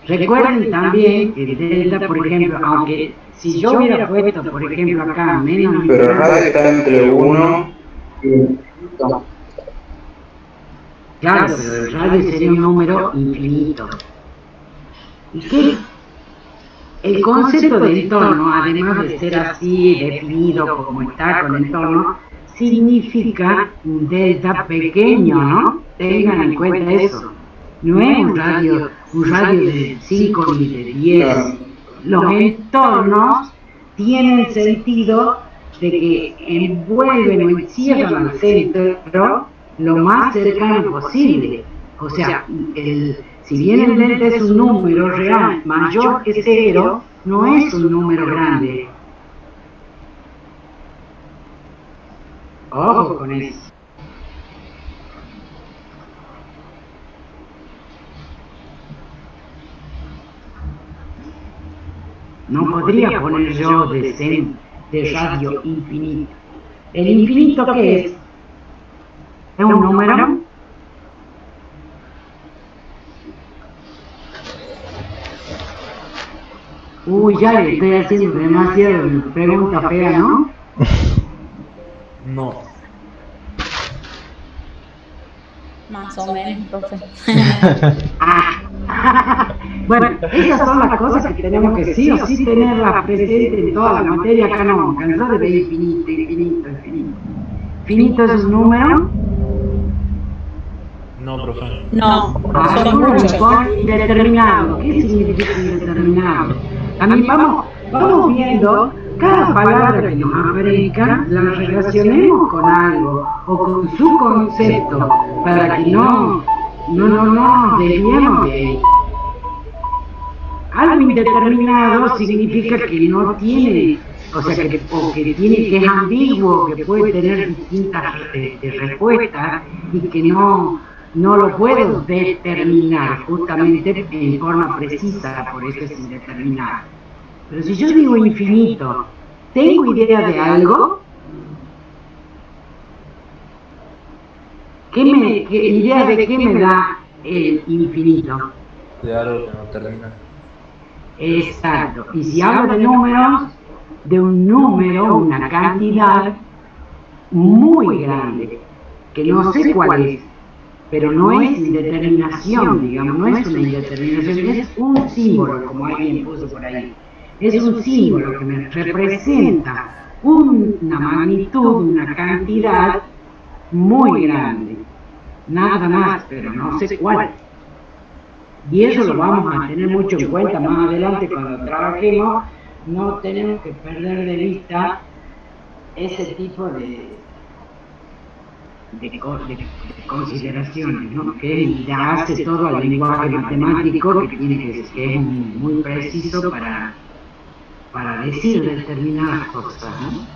Recuerden también que el delta, por ejemplo, aunque si yo hubiera puesto, por ejemplo, acá menos... Pero el radio está entre 1 y 2. Claro, pero el radio sería un número infinito. ¿Y qué? El concepto de entorno, además de ser así definido como está con el entorno, significa un delta pequeño, ¿no? Tengan en cuenta eso. No es un radio de 5 ni de 10. Los entornos tienen sentido de que envuelven o encierran al centro lo más cercano posible. O sea, si bien el delta es un número real mayor que 0, no es un número grande. Ojo con eso. No podría poner yo de radio infinito. ¿El infinito qué es? ¿Es un número? Uy, ya le estoy haciendo demasiado pregunta fea, ¿no? No. Más o menos, profe. Bueno, esas son las cosas que tenemos que sí o sí tenerlas presentes en toda la materia. Acá no, cansado de ver infinito. ¿Finito es un número? No, profe. No, son Algunos muchos. son indeterminados. ¿Qué significa indeterminado? También vamos viendo cada palabra que nos aparezca, la relacionemos con algo. o con su concepto para que no nos desviemos de ahí. Algo indeterminado significa que no tiene, o sea, que es ambiguo, que puede tener distintas respuestas y que no lo puedo determinar justamente en forma precisa, por eso es indeterminado. Pero si yo digo infinito, ¿tengo idea de algo? ¿Idea de qué me da el infinito? De algo que no termina. Exacto. Y si hablo de números, de un número, una cantidad muy grande, que no sé cuál es, pero no es indeterminación, digamos, no es una indeterminación, es un símbolo, como alguien puso por ahí. Es un símbolo que me representa una magnitud, una cantidad muy grande. Nada más, pero no sé cuál. Y eso lo vamos a tener mucho en cuenta más adelante cuando trabajemos. No tenemos que perder de vista ese tipo de consideraciones, ¿no? Que ya hace todo al lenguaje matemático, que es muy preciso para decir determinadas cosas, ¿no?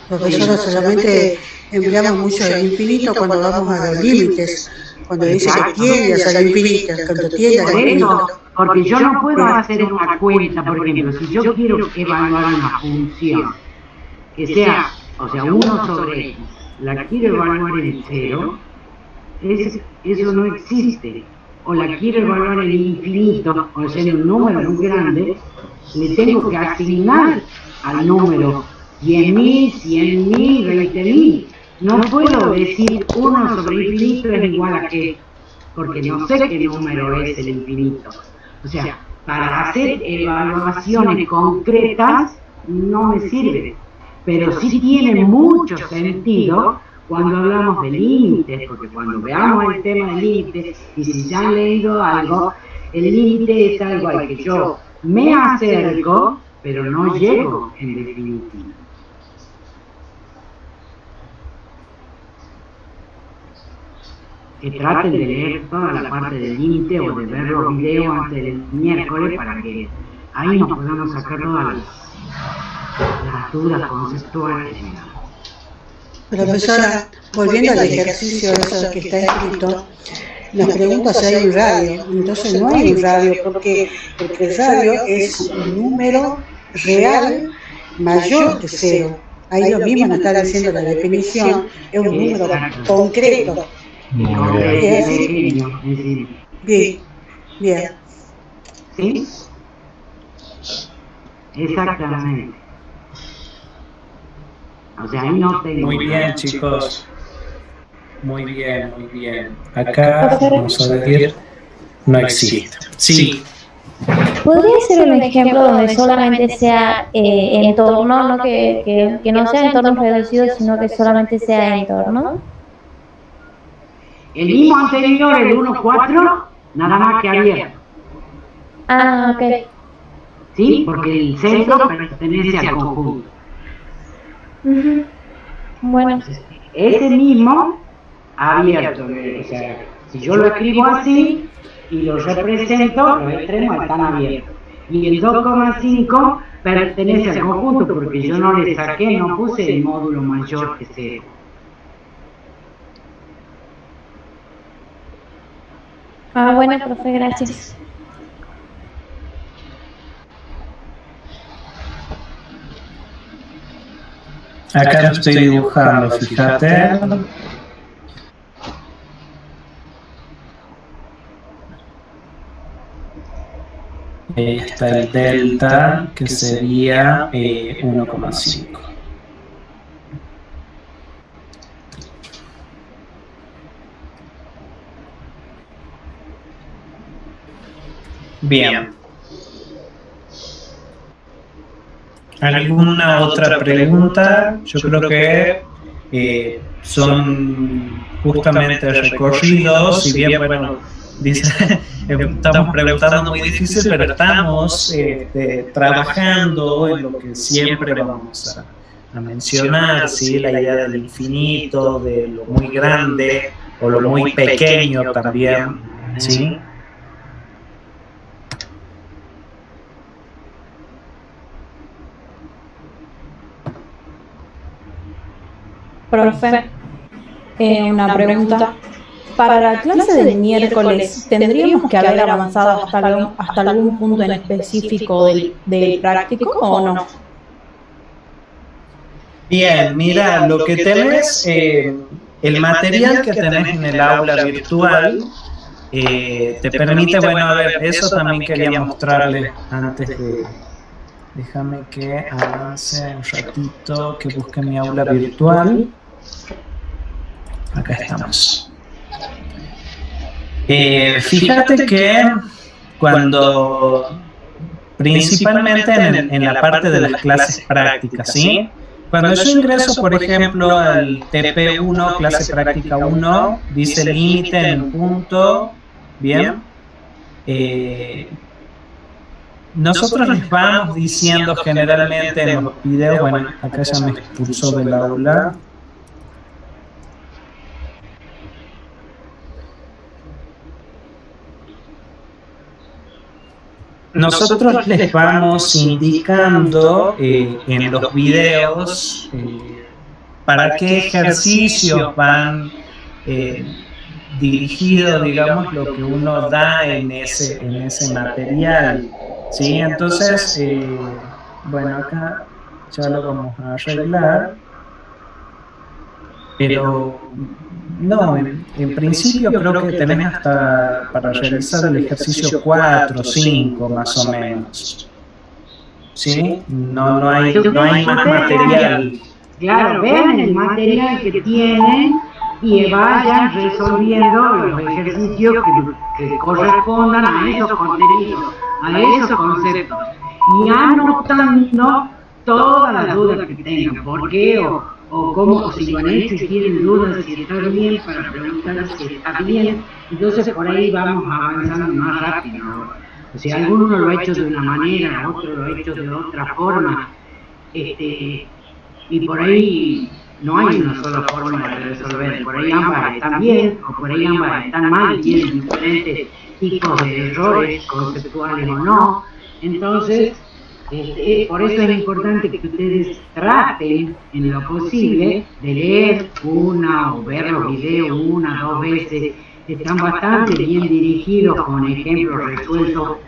Profesora, solamente empleamos mucho el infinito cuando vamos a los límites. Cuando dice que tiendes al infinito, cuando tiendes al infinito. Porque yo no puedo hacer una cuenta, por ejemplo, si yo quiero evaluar una función que sea, o sea, 1 sobre x, la quiero evaluar en 0, eso no existe. O la quiero evaluar en infinito, o sea, en un número muy grande, le tengo que asignar al número 10.000, 100.000, 20.000. No puedo decir 1 sobre infinito es igual a qué, porque no sé qué número es el infinito. O sea, para hacer evaluaciones concretas no me sirve, pero sí tiene mucho sentido cuando hablamos de límites, porque cuando veamos el tema de límites, y si ya han leído algo, el límite es algo al que yo me acerco, pero no llego en definitiva. Que traten de leer toda la parte del límite o de ver los videos antes del miércoles para que ahí nos podamos sacar todas las dudas conceptuales. Profesora, volviendo al ejercicio eso que está escrito, nos pregunta si hay un radio. Entonces no hay un radio, porque el radio es un número real mayor que 0. Ahí lo mismo nos está diciendo la definición, es un número concreto. ¿Es así? Bien. ¿Sí? Exactamente. O sea, ahí no tengo... Muy bien, chicos. Muy bien, muy bien. Acá, vamos a decir, no existe. Sí. ¿Podría ser un ejemplo donde solamente sea entorno, no que no sea entornos reducidos, sino que solamente sea entorno? El mismo anterior, el 1.4, nada más que abierto. Ah, ok. ¿Sí? Porque el centro pertenece al conjunto. Bueno. Ese mismo abierto, o sea, si yo lo escribo así y lo represento, los extremos están abiertos. Y el 2,5 pertenece al conjunto porque yo no le saqué, no puse el módulo mayor que 0. Ah, bueno, profe, gracias. Acá lo estoy dibujando, fíjate. Ahí está el delta, que sería 1,5. Bien. ¿Alguna otra pregunta? Yo creo que son justamente recorridos, si bien, bueno, dice, estamos preguntando muy difícil, pero estamos trabajando en lo que siempre vamos mencionar, ¿sí? La idea del infinito, de lo muy grande o lo muy pequeño también, ¿sí? Profe, una pregunta. Para la clase del miércoles, ¿tendríamos que haber avanzado hasta algún punto en específico del práctico o no? Bien, mira, lo que tenés, el material que tenés en el aula virtual te permite, bueno, a ver, eso también quería mostrarles antes de... Déjame que avance un ratito, que busque mi aula virtual. Acá estamos. Fíjate que cuando, principalmente en la parte de las clases prácticas, ¿sí? Cuando yo ingreso, por ejemplo, al TP1, clase práctica 1, dice límite en un punto, ¿bien? Nosotros les vamos diciendo generalmente en los videos, bueno, acá ya me expulsó del aula. Nosotros les vamos indicando en los videos para qué ejercicios van dirigidos, digamos, lo que uno da en ese material, ¿sí? Entonces, bueno, acá ya lo vamos a arreglar, pero no, en principio creo que tenés hasta para realizar el ejercicio 4 o 5 más o menos, ¿sí? No hay más material. Claro, vean el material que tienen y vayan resolviendo los ejercicios que correspondan a esos contenidos, a esos conceptos, y anotando todas las dudas que tengan, por qué o cómo, si lo han hecho y tienen dudas si está bien, para preguntar si está bien. Entonces por ahí vamos avanzando más rápido. O sea, alguno lo ha hecho de una manera, otro lo ha hecho de otra forma, y por ahí no hay una sola forma de resolver. Por ahí ambas están bien o por ahí ambas están mal y tienen diferentes tipos de errores conceptuales o no. Entonces, por eso es importante que ustedes traten en lo posible de leer una o ver los videos una, 2 veces. Están bastante bien dirigidos con ejemplos resueltos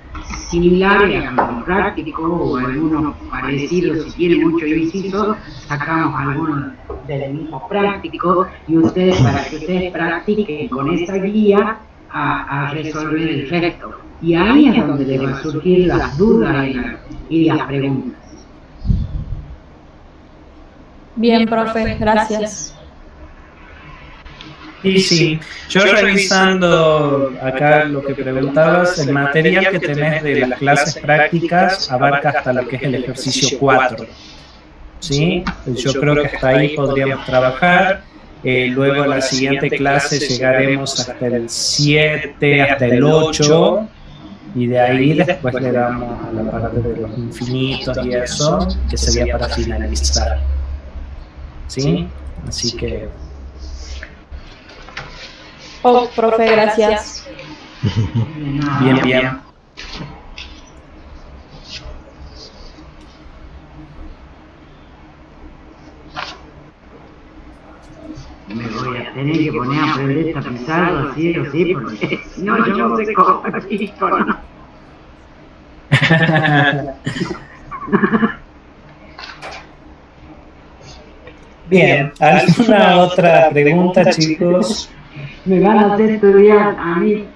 similares a práctico o algunos parecidos. Si tiene mucho inciso, sacamos algunos del mismo práctico y ustedes, para que ustedes practiquen con esa guía a resolver el resto. Y ahí es donde les va a surgir las dudas y las preguntas. Bien, profe, gracias. Y sí, yo revisando acá lo que preguntabas, el material que tenés de las clases prácticas abarca hasta lo que es el ejercicio 4, ¿sí? Yo creo que hasta ahí podríamos trabajar. Luego en la siguiente clase llegaremos hasta el 7, hasta el 8, y de ahí después le damos a la parte de los infinitos y eso, que sería para finalizar, ¿sí? Así que... Oh, profe, gracias. Bien, bien. Me voy a tener que poner a aprender esta pizarra así o sí, porque si no yo no sé cómo chico, ¿no? Bien, ¿alguna otra pregunta, chicos? Me van a hacer estudiar a mí.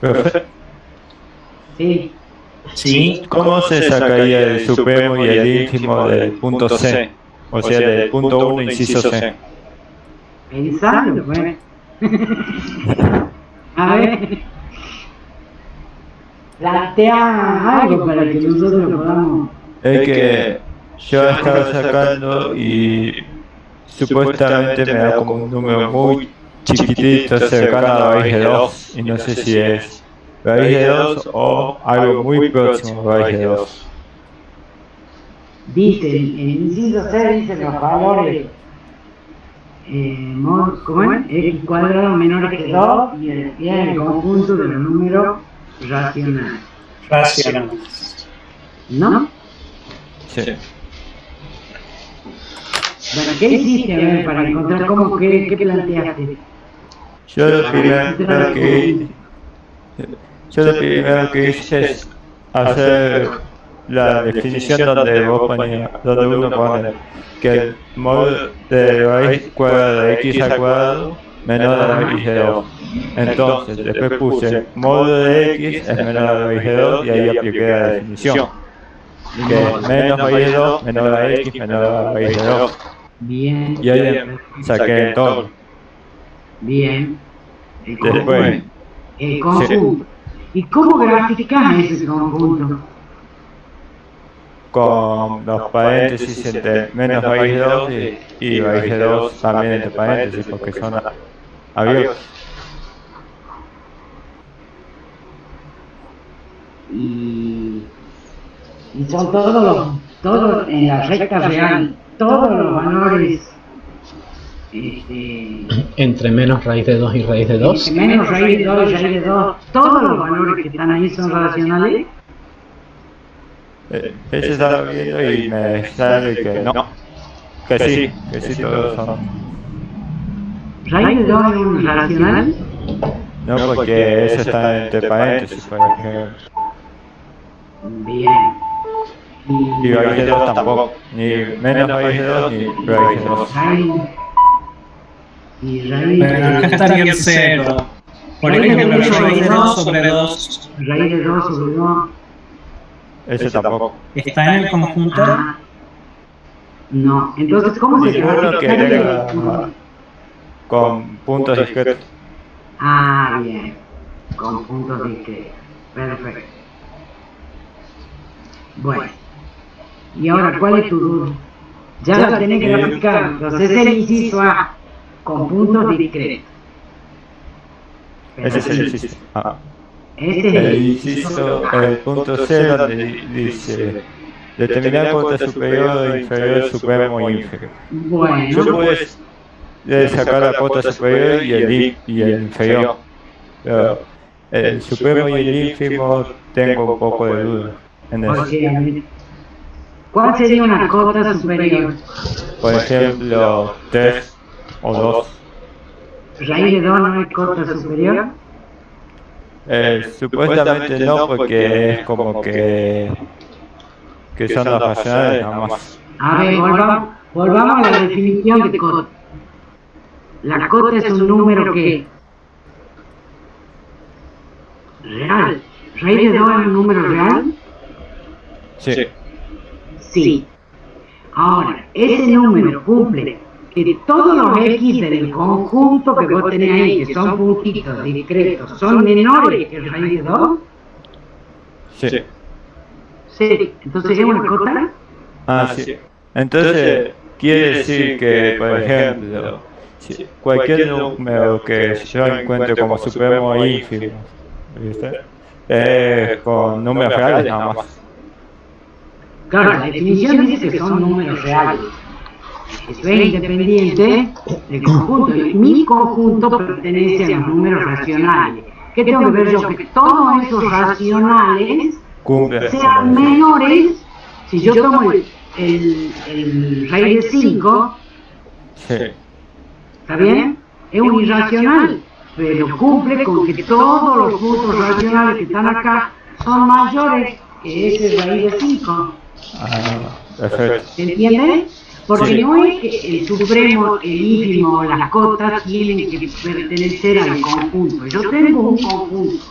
Profe, Sí. Sí. ¿cómo se sacaría el supremo y el ínfimo del punto C? O sea, del punto 1, inciso C. Pensando, pues. A ver. Plantea algo para que nosotros podamos. Es que yo estaba sacando y supuestamente me da como un número muy chiquitito cercano a la raíz de 2 y no sé si es raíz de 2 o algo muy próximo a raíz de 2. Dice, en el inciso C dice los valores ¿cómo es? X cuadrado menores que 2 y el conjunto de los números racionales. Racionales. ¿No? Sí. Bueno, ¿qué hiciste a ver, para encontrar cómo, qué planteaste? Yo lo primero que hice es hacer la definición donde uno pone que el módulo de raíz cuadrada de x al cuadrado menor a la raíz de 2. Entonces, después puse módulo de x es menor a la raíz de 2 y ahí apliqué la definición. Que menos raíz de 2 menor a x menor a la raíz de 2. Bien. Y ahí saqué el entorno. Bien. Después. El conjunto. Sí. ¿Y cómo graficás ese conjunto? Con los paréntesis entre menos raíz de 2 y raíz de 2 también entre paréntesis porque son abiertos. Y son todos en la recta real, todos los valores entre menos raíz de 2 y raíz de 2. Menos raíz de 2 y raíz de 2, todos los valores que están ahí son racionales. Ese estaba viendo y me sale que no, que sí todos son. ¿Raíz de 2 es un racional? No, porque eso está entre paréntesis, por ejemplo. Bien. Y raíz de 2 tampoco, ni menos raíz de 2 ni raíz de 2. Y raíz Pero acá estaría el 0. Por ejemplo, raíz de 2 sobre 2. Raíz de 2 sobre 2. Ese tampoco. ¿Está en el conjunto? No. Entonces, ¿cómo se llama? Que era con puntos discretos. Ah, bien. Con puntos discretos. Perfecto. Bueno. Y ahora, ¿cuál es tu duda? Ya la tenés que aplicar. Entonces, el inciso A con puntos discretos. Ese es el inciso A. El inciso, el punto C donde dice determinar cuota superior o inferior supremo o ínfimo. Bueno. Yo puedo sacar la cuota superior y el inferior. Pero el supremo y el ínfimo tengo un poco de duda en eso. ¿Cuál sería una cota superior? Por ejemplo, 3 o 2. ¿Raíz de 2 no es cota superior? Supuestamente no, porque es como que son los racionales nada más. A ver, volvamos a la definición de cota. La cota es un número que real. ¿Raíz de 2 es un número real? Sí. Sí. Ahora, ese número cumple que todos los X del conjunto que vos tenés ahí, que son puntitos discretos, son menores que el raíz de 2. Sí. Sí. Entonces, ¿es una cota? Ah, sí. Entonces, quiere decir que, por ejemplo, cualquier número que yo encuentre como supremo o ínfimo, ¿viste? Con números reales nada más. Claro, la definición dice que son números reales. Eso es independiente del conjunto. Mi conjunto pertenece a los números racionales. ¿Qué tengo que ver yo? Que todos esos racionales sean menores. Si yo tomo el raíz de 5, ¿está bien? Es un irracional, pero cumple con que todos los puntos racionales que están acá son mayores que ese raíz de 5. Perfecto. ¿Se entiende? Porque no es que el supremo, el ínfimo o las cotas tienen que pertenecer al conjunto. Yo tengo un conjunto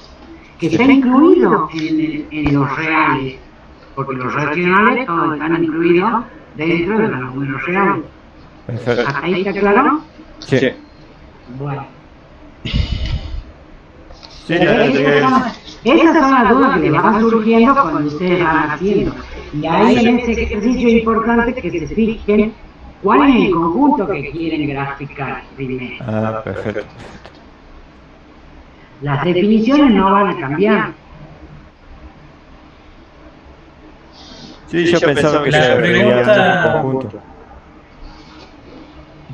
que está incluido en los reales, porque los racionales todos están incluidos dentro de los números reales. ¿Hasta ahí está claro? Sí. Bueno. Sí, esas son las dudas que les van surgiendo cuando ustedes van haciendo. Y ahí en ese ejercicio es importante que se fijen cuál es el conjunto que quieren graficar primero. Ah, perfecto. Las definiciones no van a cambiar. Sí, yo pensaba que La se refería pregunta- al conjunto.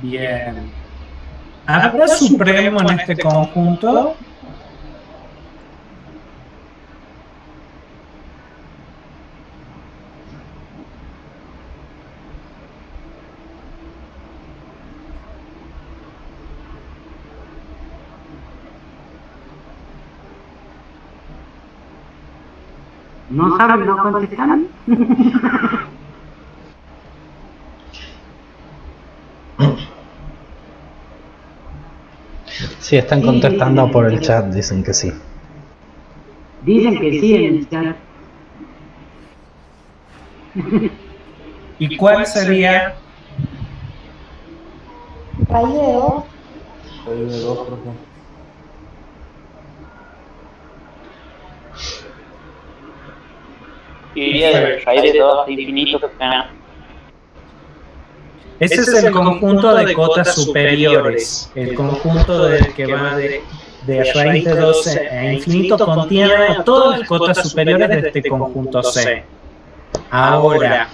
Bien. ¿Habrá supremo en este conjunto? ¿No saben, no contestan? Sí, están contestando por el chat, dicen que sí. Dicen que sí en el chat. ¿Y cuál sería? Raíz de 2. Raíz de 2, por ejemplo. Iría de raíz de 2 de infinito. Ese es el conjunto de cotas superiores. El conjunto del que va de raíz de 12 a infinito contiene todas las cotas superiores de este conjunto C. Ahora,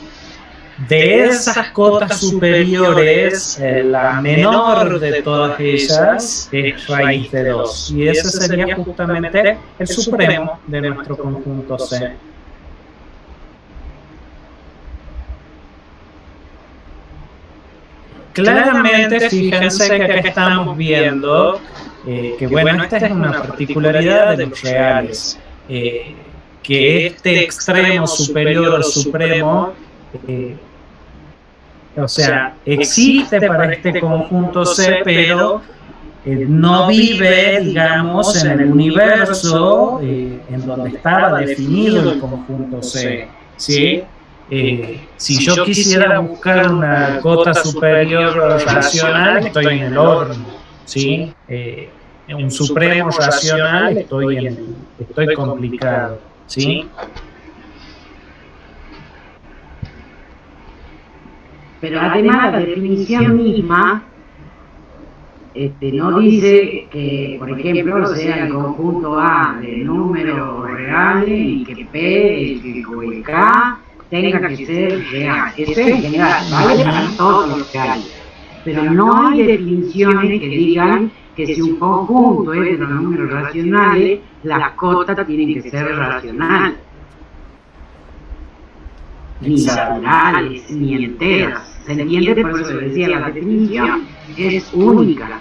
de esas cotas superiores, la menor de todas ellas es raíz de 2. Y ese sería justamente el supremo de nuestro conjunto C. Claramente, fíjense que acá estamos viendo que, bueno, esta es una particularidad de los reales, que este extremo superior o supremo, o sea, existe para este conjunto C, pero no vive, digamos, en el universo en donde estaba definido el conjunto C, ¿sí? Si yo quisiera buscar una cota superior racional, estoy en el horno, ¿sí? Un supremo racional, estoy complicado, ¿sí? Pero además la definición misma no dice que, por ejemplo, sea el conjunto A de números reales y que P o el K tenga que ser real. Eso en general vale para todos los reales. Pero no hay definiciones que digan que si un conjunto es de los números racionales, las cotas tienen que ser racionales. Ni naturales, ni enteras. ¿Se entiende? Por eso decía, la definición es única.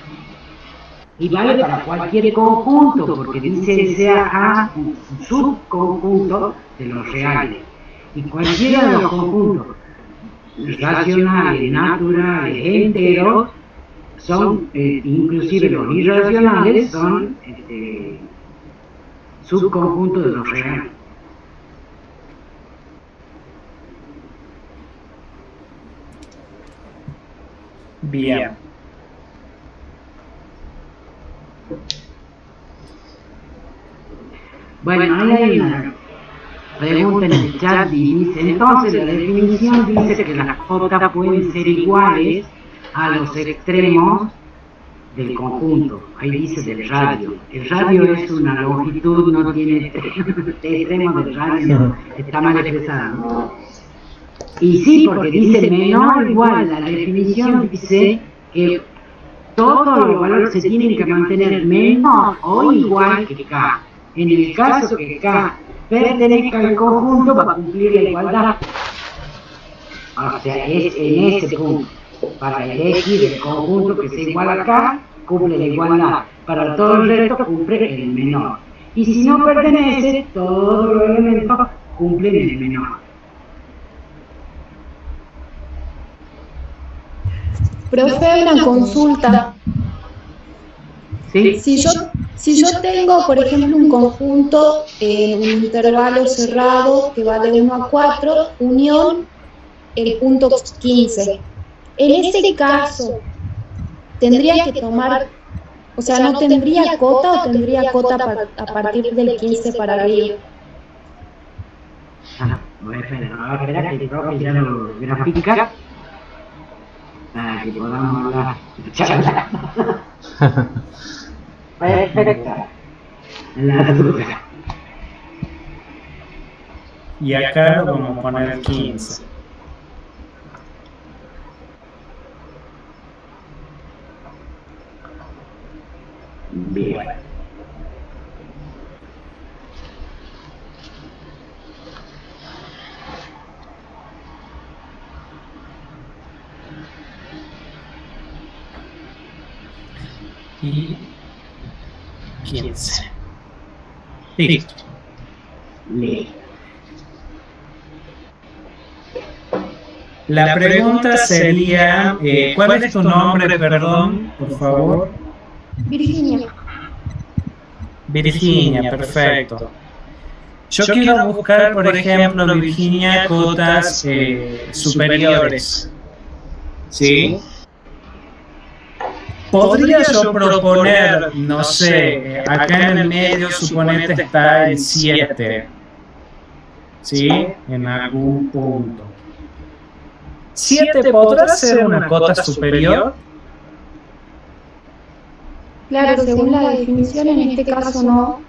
Y vale para cualquier conjunto, porque dice que sea A un subconjunto de los reales. Y cualquiera de los conjuntos racionales, naturales, enteros, son, inclusive los irracionales, son subconjuntos de los reales. Bien. Bueno, ahí hay una pregunta en el chat y dice, entonces la definición dice que las cotas pueden ser iguales a los extremos del conjunto. Ahí dice del radio. El radio es una longitud, no tiene extremos del radio, está mal expresado, ¿no? Y sí, porque dice menor o igual, la definición dice que todos los valores se tienen que mantener menor o igual que K. En el caso que K pertenezca al conjunto, va a cumplir la igualdad. O sea, es en ese punto. Para elegir el conjunto que sea igual a K, cumple la igualdad. Para todo el resto, cumple el menor. Y si no pertenece, todos los elementos cumplen el menor. Profe, una consulta. ¿Sí? Si yo tengo, por ejemplo, un conjunto en un intervalo cerrado que va de 1 a 4, unión el punto 15. En ese caso, ¿tendría que tomar, o sea, no tendría cota o tendría cota a partir del 15 para arriba? Voy a esperar que el profe ya lo grafica para que podamos hablar. Perfecto. La duda. Y acá lo vamos a poner 15. Bien. Y 15. Listo. Listo. La pregunta sería, ¿cuál es tu nombre, perdón, por favor? Virginia. Virginia, perfecto. Yo quiero buscar, por ejemplo, Virginia, cotas superiores. ¿Sí? Podría yo proponer, no sé, acá en el medio, suponete está el 7. ¿Sí? En algún punto. ¿7 podrá ser una cota superior? Claro, según la definición, en este caso no,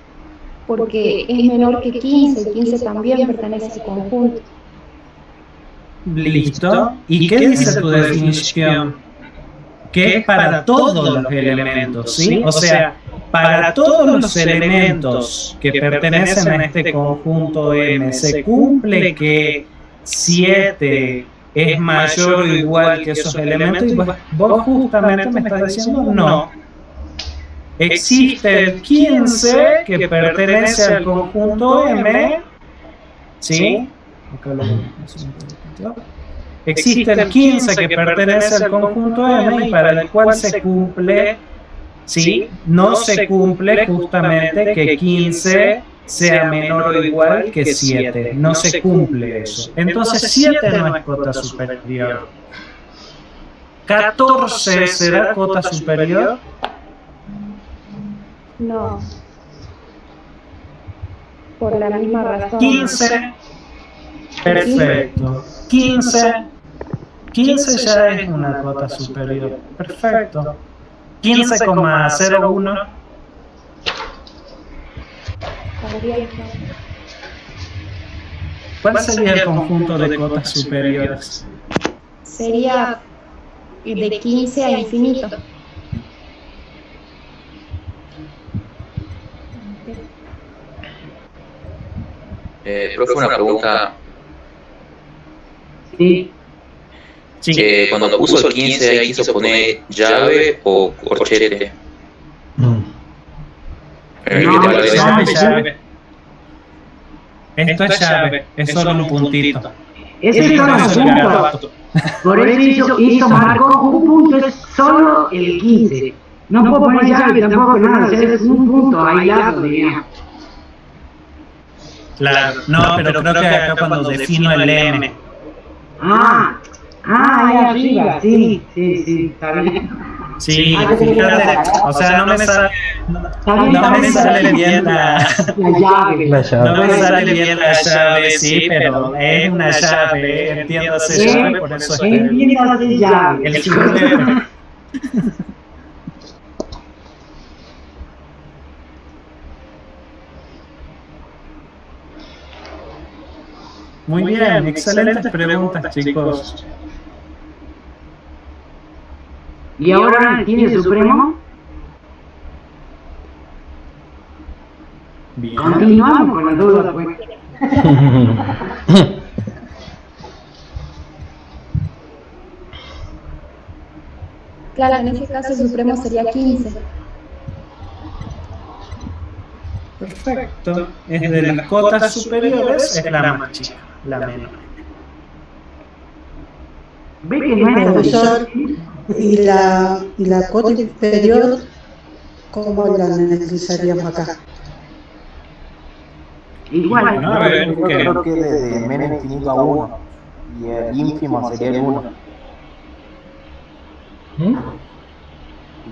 porque es menor que 15, 15 también pertenece al conjunto. Listo. ¿Y qué dice tu definición? Que es para todos los elementos, ¿sí? O sea, para todos los elementos que pertenecen a este conjunto M, se cumple que 7 es mayor o igual que esos elementos, y vos justamente me estás diciendo no. Existe el 15 que pertenece al conjunto M, ¿sí? Existe el 15 que pertenece al conjunto M y para el cual se cumple, ¿sí? No se cumple justamente que 15 sea menor o igual que 7. No se cumple eso. Entonces 7 no es cota superior. 14 será cota superior. No. Por la misma razón. 15. Perfecto. 15 ya es una cota superior. Perfecto. 15,01. ¿Cuál sería el conjunto de cotas superiores? Sería de 15 a infinito. Profe, una pregunta. Sí. Cuando puso el 15, ¿ahí quiso poner llave o corchete? Llave. Esto es llave, es solo un puntito. Ese es solo un punto. Por eso hizo marcó un punto, es solo el 15. No puedo poner llave tampoco nada, es un punto aislado, digamos. Claro, no, pero creo que acá cuando defino el M. Ahí arriba, sí, está bien. Sí, fíjate, o sea, no me sale bien la llave. No me sale bien la llave, sí, pero es una llave, entiéndase llave, por eso es entiéndase llave. El símbolo. Muy bien, excelentes preguntas, chicos. ¿Y ahora tiene Supremo? Bien. Continuamos con la duda, pues. Claro, en ese caso el Supremo sería 15. Perfecto. Es de las cotas superiores, es la más chica, la menor. ¿Ve que no es profesor? ¿Y la cota inferior cómo la analizaríamos acá? Igual, no, a ver, yo creo que de menos infinito a 1 y el ínfimo sería el 1.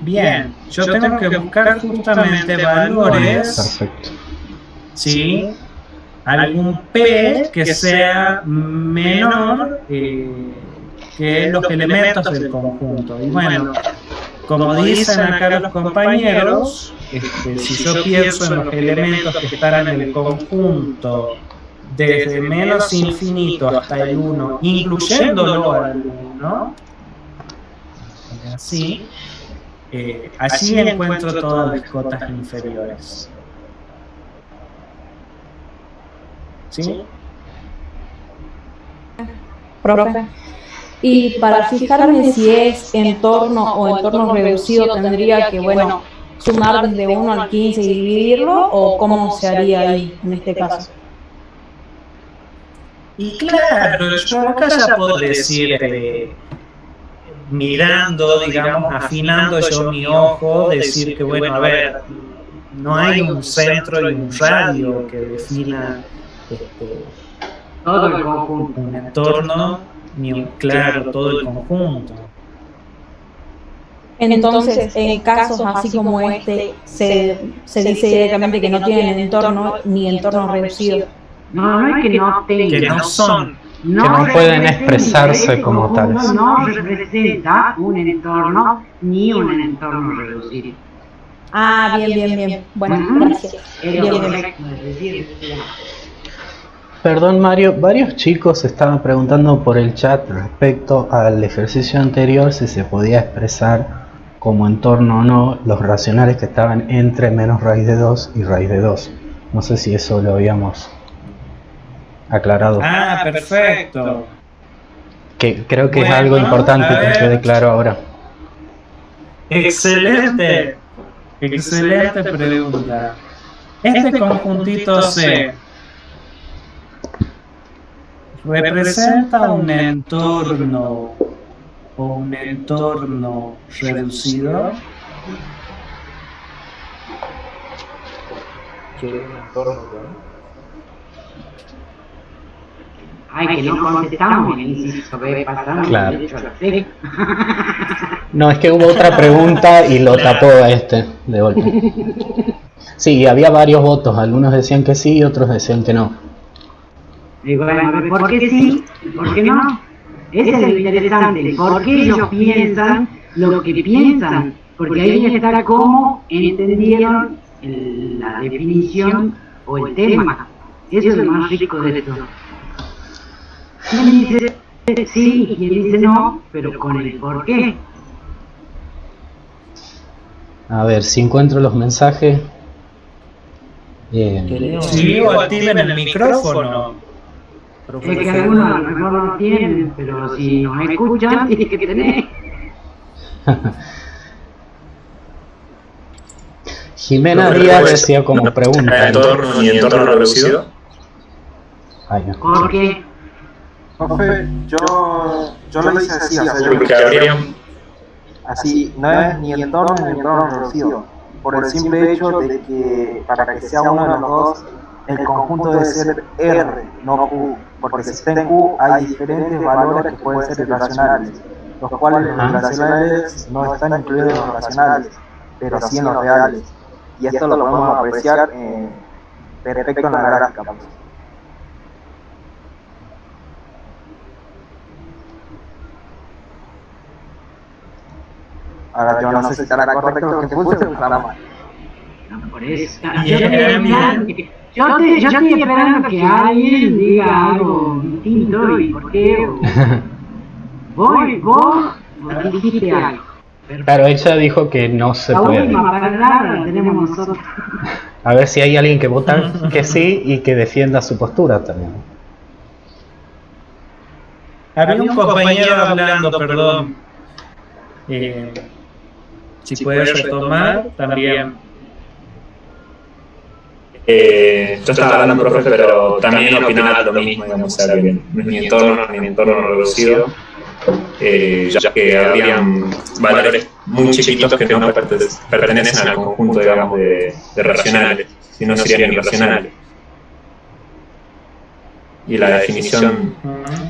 Bien, yo tengo que buscar justamente valores. Perfecto. ¿Sí? Algún P que sea menor que los elementos del conjunto. Y bueno, como dicen acá los compañeros, si yo pienso en los elementos que están en el conjunto desde menos infinito hasta el 1, incluyéndolo al 1, así, allí encuentro todas las cotas inferiores. ¿Sí? Profe. Y para fijarme si es entorno o entorno reducido, tendría que, bueno, sumar desde 1 al 15 y dividirlo, o cómo se haría ahí en este caso. Y claro, yo acá ya puedo decir, mirando, digamos, afinando yo mi ojo, decir que, bueno, a ver, no hay un centro y un radio que defina todo el conjunto, un entorno, ni un claro, todo el conjunto. Entonces, en casos así como este, se dice directamente que no tienen entorno ni entorno reducido. No es que no tengan. Que no son. Que no pueden expresarse como tales. No representa un entorno ni un entorno reducido. Ah, bien. Bueno, gracias. Bien. Perdón, Mario, varios chicos estaban preguntando por el chat respecto al ejercicio anterior si se podía expresar como entorno o no los racionales que estaban entre menos raíz de 2 y raíz de 2. No sé si eso lo habíamos aclarado. Ah, perfecto. Que creo que es algo importante que quede claro ahora. Excelente pregunta. Este conjuntito C representa un entorno o un entorno reducido. Ay, que no contestamos, insisto, pasamos Claro. derecho a la C. No, es que hubo otra pregunta y lo tapó a este de golpe. Sí, había varios votos, algunos decían que sí y otros decían que no. Digo, bueno, ¿por qué sí? ¿Por qué no? Ese es lo interesante. ¿Por qué ellos piensan lo que piensan? Porque ahí está cómo entendieron la definición o el tema. Eso es lo más rico de esto. ¿Quién dice sí y quién dice no? Pero con el por qué. A ver, si encuentro los mensajes. Sí, o activen el micrófono. Es que algunos a lo mejor no tienen, pero si nos escuchan, tienen que tener. Jimena Díaz decía como pregunta. ¿Entorno y entorno reducido? ¿Por qué? Profe, yo lo hice así, o sea, Porque habría así, no es ni entorno ni entorno reducido, por el simple hecho de que para que sea uno de los dos, el conjunto debe ser R, no Q, porque si está en Q hay diferentes valores que pueden ser irracionales, los cuales los irracionales no están incluidos en los racionales, pero sí en los reales, y esto lo podemos apreciar perfecto en la gráfica. Ahora yo no sé si estará correcto lo que puse, pero está mal. Por eso. Yo estoy esperando que alguien diga algo distinto y por qué. Vos dijiste algo. Claro, ella dijo que no se La puede. última palabra la tenemos nosotros. A ver si hay alguien que vota que sí y que defienda su postura también. Había un compañero hablando, perdón. Si puedes retomar, también. Yo estaba hablando, profe, pero también opinaba lo mismo, digamos, o sea, que no es ni entorno ni entorno reducido, ya que habrían valores muy chiquitos que no pertenecen al conjunto, digamos, de racionales, si no serían irracionales. Y la definición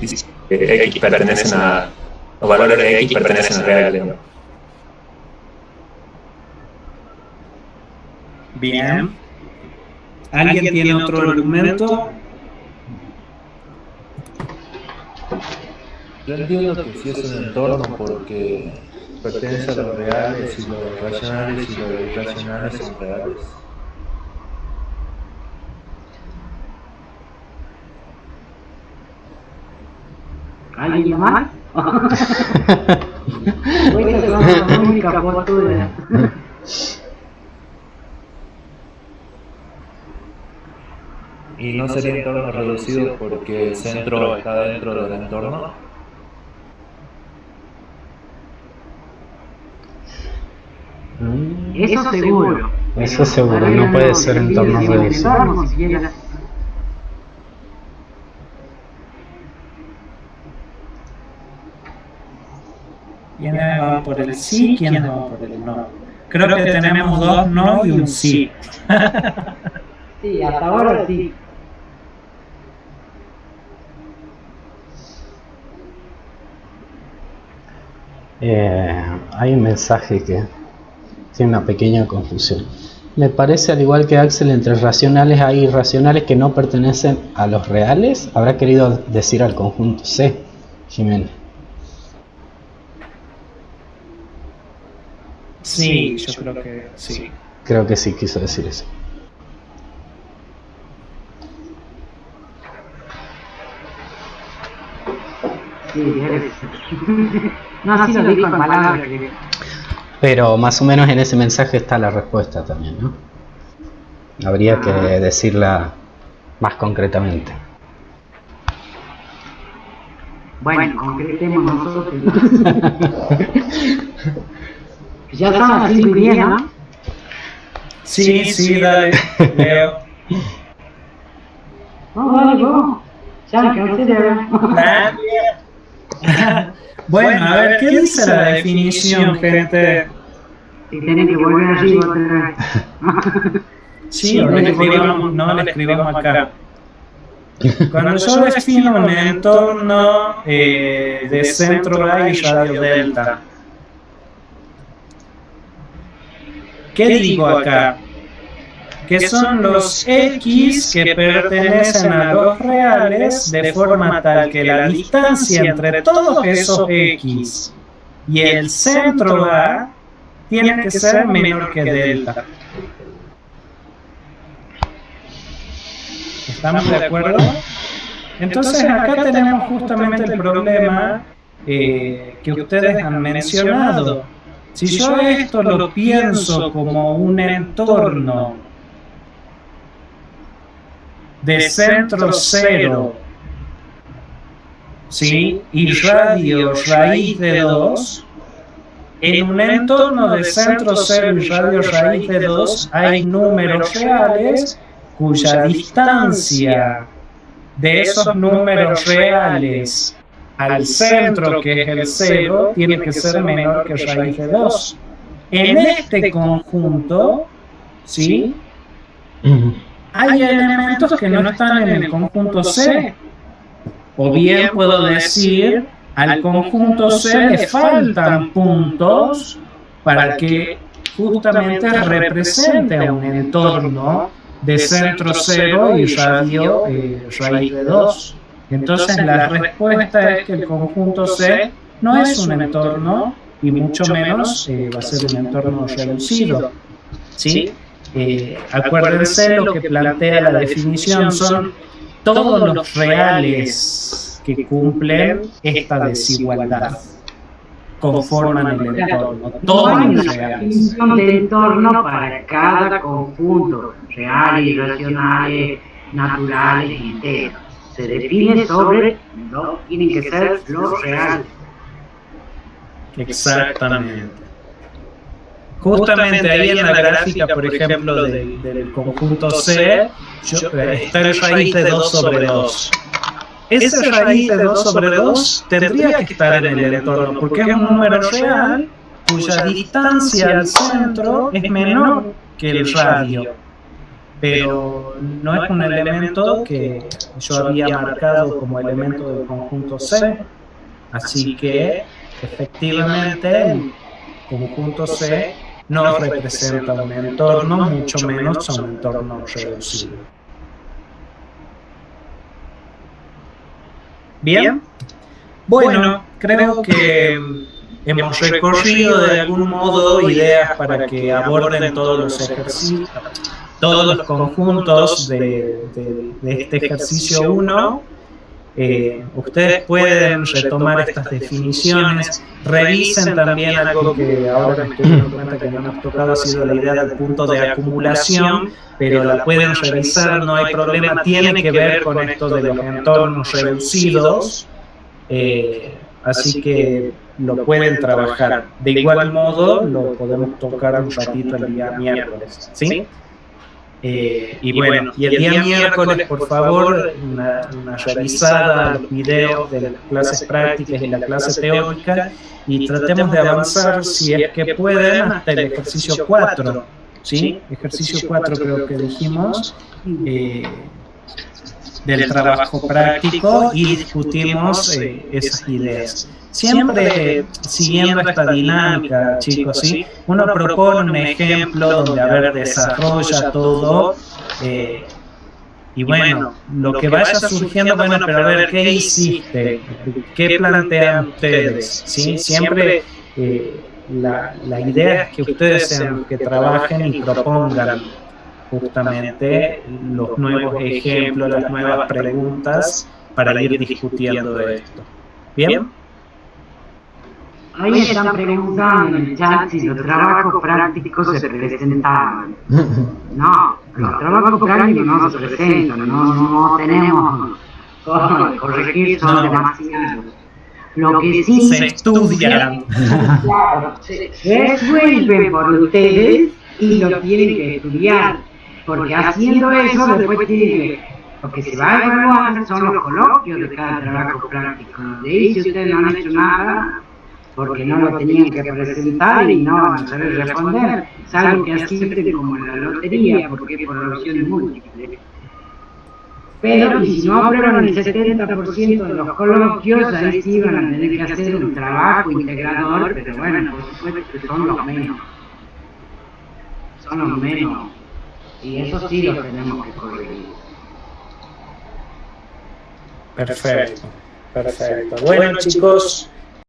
dice que X pertenecen a, los valores de X pertenecen a reales, digamos. Bien. ¿Alguien tiene otro argumento? Yo entiendo que sí es un entorno porque pertenece a los reales y los racionales y los irracionales son reales. ¿Alguien más? Esta es la única postura. Y no sería entorno reducido porque el centro está dentro del entorno. Eso seguro. Eso seguro, no puede ser entorno reducido. ¿Quiénes van por el sí? ¿Quiénes van por el no? Creo que tenemos 2 no y un sí. Sí, hasta ahora sí. Hay un mensaje que tiene una pequeña confusión. Me parece, al igual que Axel, entre racionales hay irracionales que no pertenecen a los reales. Habrá querido decir al conjunto C, Jiménez. Sí, yo creo que sí. Creo que sí quiso decir eso. Sí, no, así lo dijo en palabras. Pero más o menos en ese mensaje está la respuesta también, ¿no? Habría que decirla más concretamente. Bueno, concretemos nosotros. Ya son las 5:10, ¿no? Sí, sí, dale, Leo. Dale, vos. Ya, cansé de ver. Bueno, a ver, ¿qué dice la definición, gente? Si tienen que volver arriba otra vez. Sí, no le escribamos acá. Cuando yo defino un entorno de centro A y radio delta, ¿qué digo acá? Que son los X que pertenecen a los reales de forma tal que la distancia entre todos esos X y el centro A tiene que ser menor que delta. ¿Estamos de acuerdo? Entonces acá tenemos justamente el problema que ustedes han mencionado. Si yo esto lo pienso como un entorno de centro cero, ¿sí? Y radio raíz de 2, en un entorno de centro cero y radio raíz de 2 hay números reales cuya distancia de esos números reales al centro, que es el 0, tiene que ser menor que raíz de 2. En este conjunto, ¿sí? Hay elementos que no están en el conjunto C. O bien puedo decir, al conjunto C le faltan puntos para que justamente represente a un entorno de centro 0 y radio raíz de 2. Entonces la respuesta es que el conjunto C no es un entorno y mucho menos va a ser un entorno reducido, ¿sí? Acuérdense lo que plantea la definición, son todos los reales que cumplen esta desigualdad, conforman el entorno, todos los reales. Definición de entorno para cada conjunto, reales, irracionales, naturales y enteros. Se define sobre lo que tienen que ser los reales. Exactamente. Justamente ahí en la gráfica, por ejemplo, del conjunto C, está el raíz de 2 sobre 2. Ese raíz de 2 sobre 2 tendría que estar en el entorno, porque es un número real cuya distancia al centro es menor que el radio. Pero no es un elemento que yo había marcado como elemento del conjunto C. Así que, efectivamente, el conjunto C no representa un entorno, mucho menos un entorno reducido. ¿Bien? Bueno, creo que hemos recorrido de algún modo ideas para que aborden todos los ejercicios, todos los conjuntos de este ejercicio 1. Ustedes pueden retomar estas definiciones, revisen también algo que ahora me estoy dando cuenta que no hemos tocado, ha sido la idea del punto de acumulación, pero la pueden revisar, no hay problema, tiene que ver con esto de los entornos reducidos, así que lo pueden trabajar. De igual modo, lo podemos tocar un ratito el día miércoles, ¿sí? Y bueno, y el día miércoles, por favor, una revisada a los videos de las clases prácticas y la clase teórica, y tratemos de avanzar, si es que pueden, hasta el ejercicio 4, ¿sí? Ejercicio 4 creo que dijimos, del trabajo práctico, y discutimos esas ideas. Siempre siguiendo esta dinámica, chicos, ¿sí? Uno propone un ejemplo donde, a ver, desarrolla todo, y bueno, lo que vaya surgiendo, bueno, pero a ver, ¿qué hiciste? ¿Qué plantean ustedes? ¿Sí? Siempre la idea es que ustedes sean los que trabajen y propongan justamente los nuevos ejemplos, las nuevas preguntas para ir discutiendo de esto. ¿Bien? Ahí me están preguntando en el chat si los trabajos prácticos se presentaban. No, los trabajos prácticos no se presentan, no tenemos corregir, son demasiados. Lo que sí se estudian. Claro, se resuelven por ustedes y lo tienen que estudiar, porque haciendo eso después tienen que... Lo que se va a evaluar son los coloquios de cada trabajo práctico. De ahí, si ustedes no han hecho nada, porque no lo tenían que presentar y no van a saber responder, salvo que acierten como en la lotería, porque es por opciones múltiples. Pero, y si no aprueban el 70% de los coloquios, ahí sí van a tener que hacer un trabajo integrador, pero bueno, por supuesto que son los menos. Son los menos. Y eso sí lo tenemos que corregir. Perfecto, perfecto. Bueno, chicos,